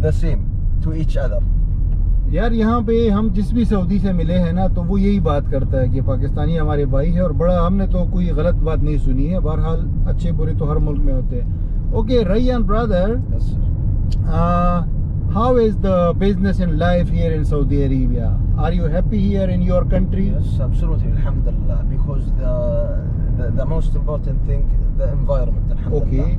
[SPEAKER 2] the same to each other.
[SPEAKER 1] यार यहाँ पे हम जिस भी Saudi से मिले हैं ना तो वो यही बात करता है कि पाकिस्तानी हमारे भाई है और बड़ा हमने तो कोई गलत बात नहीं सुनी है। बहरहाल अच्छे बुरे तो हर मुल्क में होते हैं। Okay Rayyan brother,
[SPEAKER 2] Yes, sir.
[SPEAKER 1] how is the business and life here in Saudi Arabia? Are you happy here in your country?
[SPEAKER 2] Yes, absolutely, alhamdulillah, because the most important thing, the environment, alhamdulillah.
[SPEAKER 1] Okay,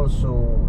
[SPEAKER 2] also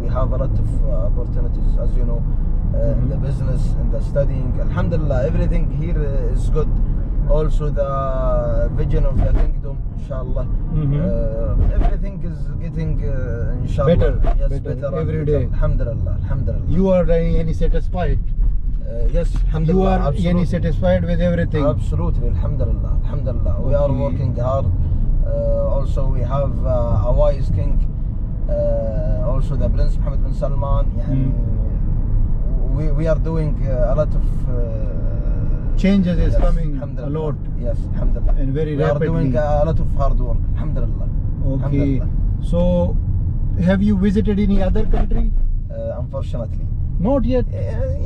[SPEAKER 2] we have a lot of opportunities, as you know, in the business, in the studying, alhamdulillah, everything here is good. Also the vision of the kingdom, inshallah, everything is getting inshallah
[SPEAKER 1] Better,
[SPEAKER 2] yes,
[SPEAKER 1] better,
[SPEAKER 2] and
[SPEAKER 1] every
[SPEAKER 2] better.
[SPEAKER 1] day.
[SPEAKER 2] Alhamdulillah, alhamdulillah.
[SPEAKER 1] You are any satisfied?
[SPEAKER 2] Yes,
[SPEAKER 1] You
[SPEAKER 2] alhamdulillah,
[SPEAKER 1] are any
[SPEAKER 2] absolutely.
[SPEAKER 1] satisfied with everything?
[SPEAKER 2] Absolutely, alhamdulillah, alhamdulillah. We are
[SPEAKER 1] Okay.
[SPEAKER 2] working hard. Also, we have a wise king. Also, the Prince Mohammed bin Salman. We are doing a lot of
[SPEAKER 1] Changes is
[SPEAKER 2] yes,
[SPEAKER 1] coming a
[SPEAKER 2] alhamdulillah.
[SPEAKER 1] lot.
[SPEAKER 2] Yes, alhamdulillah.
[SPEAKER 1] And very
[SPEAKER 2] we
[SPEAKER 1] rapidly.
[SPEAKER 2] are doing a lot of hard work. Alhamdulillah.
[SPEAKER 1] Okay.
[SPEAKER 2] Alhamdulillah.
[SPEAKER 1] So, have you visited any other country?
[SPEAKER 2] Unfortunately.
[SPEAKER 1] Not yet.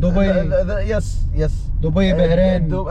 [SPEAKER 1] Dubai.
[SPEAKER 2] Yes, yes.
[SPEAKER 1] Dubai, Bahrain.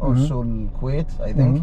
[SPEAKER 2] also Kuwait, I think.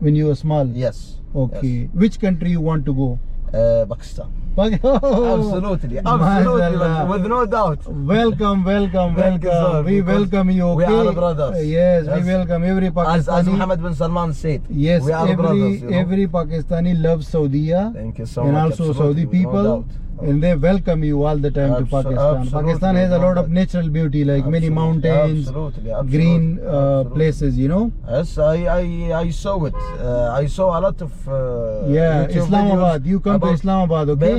[SPEAKER 1] When you were small?
[SPEAKER 2] yes.
[SPEAKER 1] Okay.
[SPEAKER 2] Yes.
[SPEAKER 1] Which country you want to go?
[SPEAKER 2] Pakistan.
[SPEAKER 1] Absolutely,
[SPEAKER 2] Absolutely, with no doubt.
[SPEAKER 1] Welcome, welcome,
[SPEAKER 2] Thank you, sir,
[SPEAKER 1] welcome. We
[SPEAKER 2] because
[SPEAKER 1] welcome you.
[SPEAKER 2] we
[SPEAKER 1] Okay?
[SPEAKER 2] are brothers.
[SPEAKER 1] Yes,
[SPEAKER 2] Yes.
[SPEAKER 1] we welcome every
[SPEAKER 2] As
[SPEAKER 1] Pakistani.
[SPEAKER 2] Mohammed bin Salman said,
[SPEAKER 1] Yes,
[SPEAKER 2] we are brothers. You know?
[SPEAKER 1] every Pakistani loves Saudi.
[SPEAKER 2] Thank you so
[SPEAKER 1] And
[SPEAKER 2] much.
[SPEAKER 1] also
[SPEAKER 2] absolutely,
[SPEAKER 1] Saudi
[SPEAKER 2] with no
[SPEAKER 1] people.
[SPEAKER 2] doubt.
[SPEAKER 1] And they welcome you all the time to Pakistan.
[SPEAKER 2] absolutely,
[SPEAKER 1] Pakistan has a
[SPEAKER 2] no
[SPEAKER 1] lot of
[SPEAKER 2] doubt.
[SPEAKER 1] natural beauty like many
[SPEAKER 2] Absolutely,
[SPEAKER 1] mountains,
[SPEAKER 2] absolutely,
[SPEAKER 1] green
[SPEAKER 2] absolutely.
[SPEAKER 1] places, you know.
[SPEAKER 2] Yes, I saw it. I saw a lot of
[SPEAKER 1] Yeah,
[SPEAKER 2] YouTube
[SPEAKER 1] Islamabad.
[SPEAKER 2] videos
[SPEAKER 1] You come to
[SPEAKER 2] about-
[SPEAKER 1] Islamabad, okay?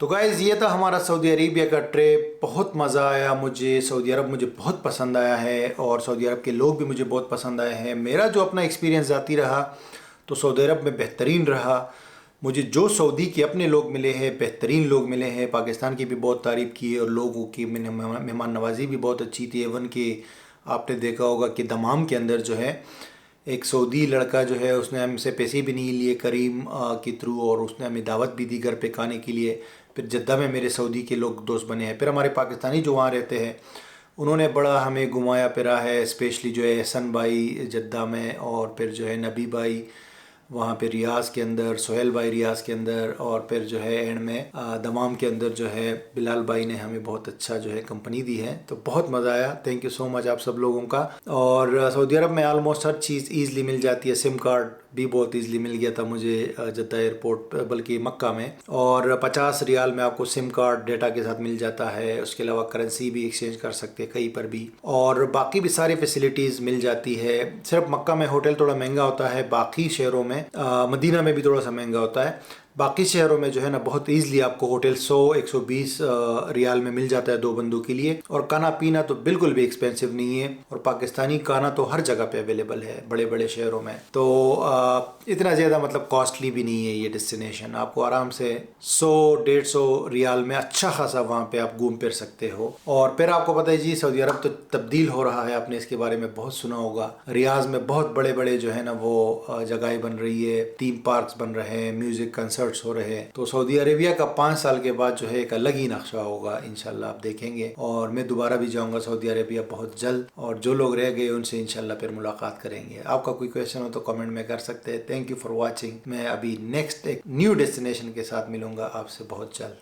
[SPEAKER 1] तो guys ये था हमारा Saudi Arabia का trip. बहुत मज़ा आया मुझे। Saudi अरब मुझे बहुत पसंद आया है और सऊदी अरब के लोग भी मुझे बहुत पसंद आए हैं। मेरा जो अपना एक्सपीरियंस जाती रहा तो सऊदी अरब में बेहतरीन रहा। मुझे जो सऊदी के अपने लोग मिले हैं, बेहतरीन लोग मिले हैं। पाकिस्तान की भी बहुत तारीफ़ की है और लोगों की मेहमान नवाजी भी बहुत अच्छी थी। एवन कि आपने देखा होगा कि दमाम के अंदर जो है एक सऊदी लड़का जो है उसने हमसे पैसे भी नहीं लिए करीम के थ्रू और उसने हमें दावत भी दी घर पे खाने के लिए। फिर जद्दा में मेरे सऊदी के लोग दोस्त बने हैं। फिर हमारे पाकिस्तानी जो वहाँ रहते हैं उन्होंने बड़ा हमें घुमाया फिरा है, स्पेशली जो है एहसन भाई जद्दा में और फिर जो है नबी भाई वहाँ पे रियाज़ के अंदर, सोहेल भाई रियाज़ के अंदर और फिर जो है एंड में दमाम के अंदर जो है बिलाल भाई ने हमें बहुत अच्छा जो है कंपनी दी है। तो बहुत मज़ा आया। थैंक यू सो मच आप सब लोगों का। और सऊदी अरब में ऑलमोस्ट हर चीज़ ईज़िली मिल जाती है। सिम कार्ड भी बहुत ईज़िली मिल गया था मुझे जद्दा एयरपोर्ट बल्कि मक्का में। और 50 रियाल में आपको सिम कार्ड डेटा के साथ मिल जाता है। उसके अलावा करेंसी भी एक्सचेंज कर सकते हैं कहीं पर भी और बाकी भी सारी फैसिलिटीज़ मिल जाती है। सिर्फ मक्का में होटल थोड़ा महंगा होता है, बाकी शहरों में मदीना में भी थोड़ा सा महंगा होता है। बाकी शहरों में जो है ना बहुत ईजिली आपको होटल 100-120 रियाल में मिल जाता है 2 बंदों के लिए। और खाना पीना तो बिल्कुल भी एक्सपेंसिव नहीं है और पाकिस्तानी खाना तो हर जगह पे अवेलेबल है बड़े बड़े शहरों में। तो इतना ज़्यादा मतलब कॉस्टली भी नहीं है ये डेस्टिनेशन। आपको आराम से 100-150 रियाल में अच्छा खासा वहाँ पे आप घूम फिर सकते हो। और फिर आपको पता है जी सऊदी अरब तो तब्दील हो रहा है, आपने इसके बारे में बहुत सुना होगा। रियाज में बहुत बड़े बड़े जो है ना वो जगहें बन रही है, थीम पार्क्स बन रहे हैं, म्यूज़िक कंसर्ट कंसर्ट्स हो रहे हैं। तो सऊदी अरेबिया का 5 साल के बाद जो है एक अलग ही नक्शा होगा इंशाल्लाह, आप देखेंगे। और मैं दोबारा भी जाऊंगा सऊदी अरेबिया बहुत जल्द, और जो लोग रह गए उनसे इंशाल्लाह फिर मुलाकात करेंगे। आपका कोई क्वेश्चन हो तो कमेंट में कर सकते हैं। Thank you for watching. मैं अभी नेक्स्ट एक न्यू डेस्टिनेशन के साथ मिलूंगा आपसे बहुत जल्द।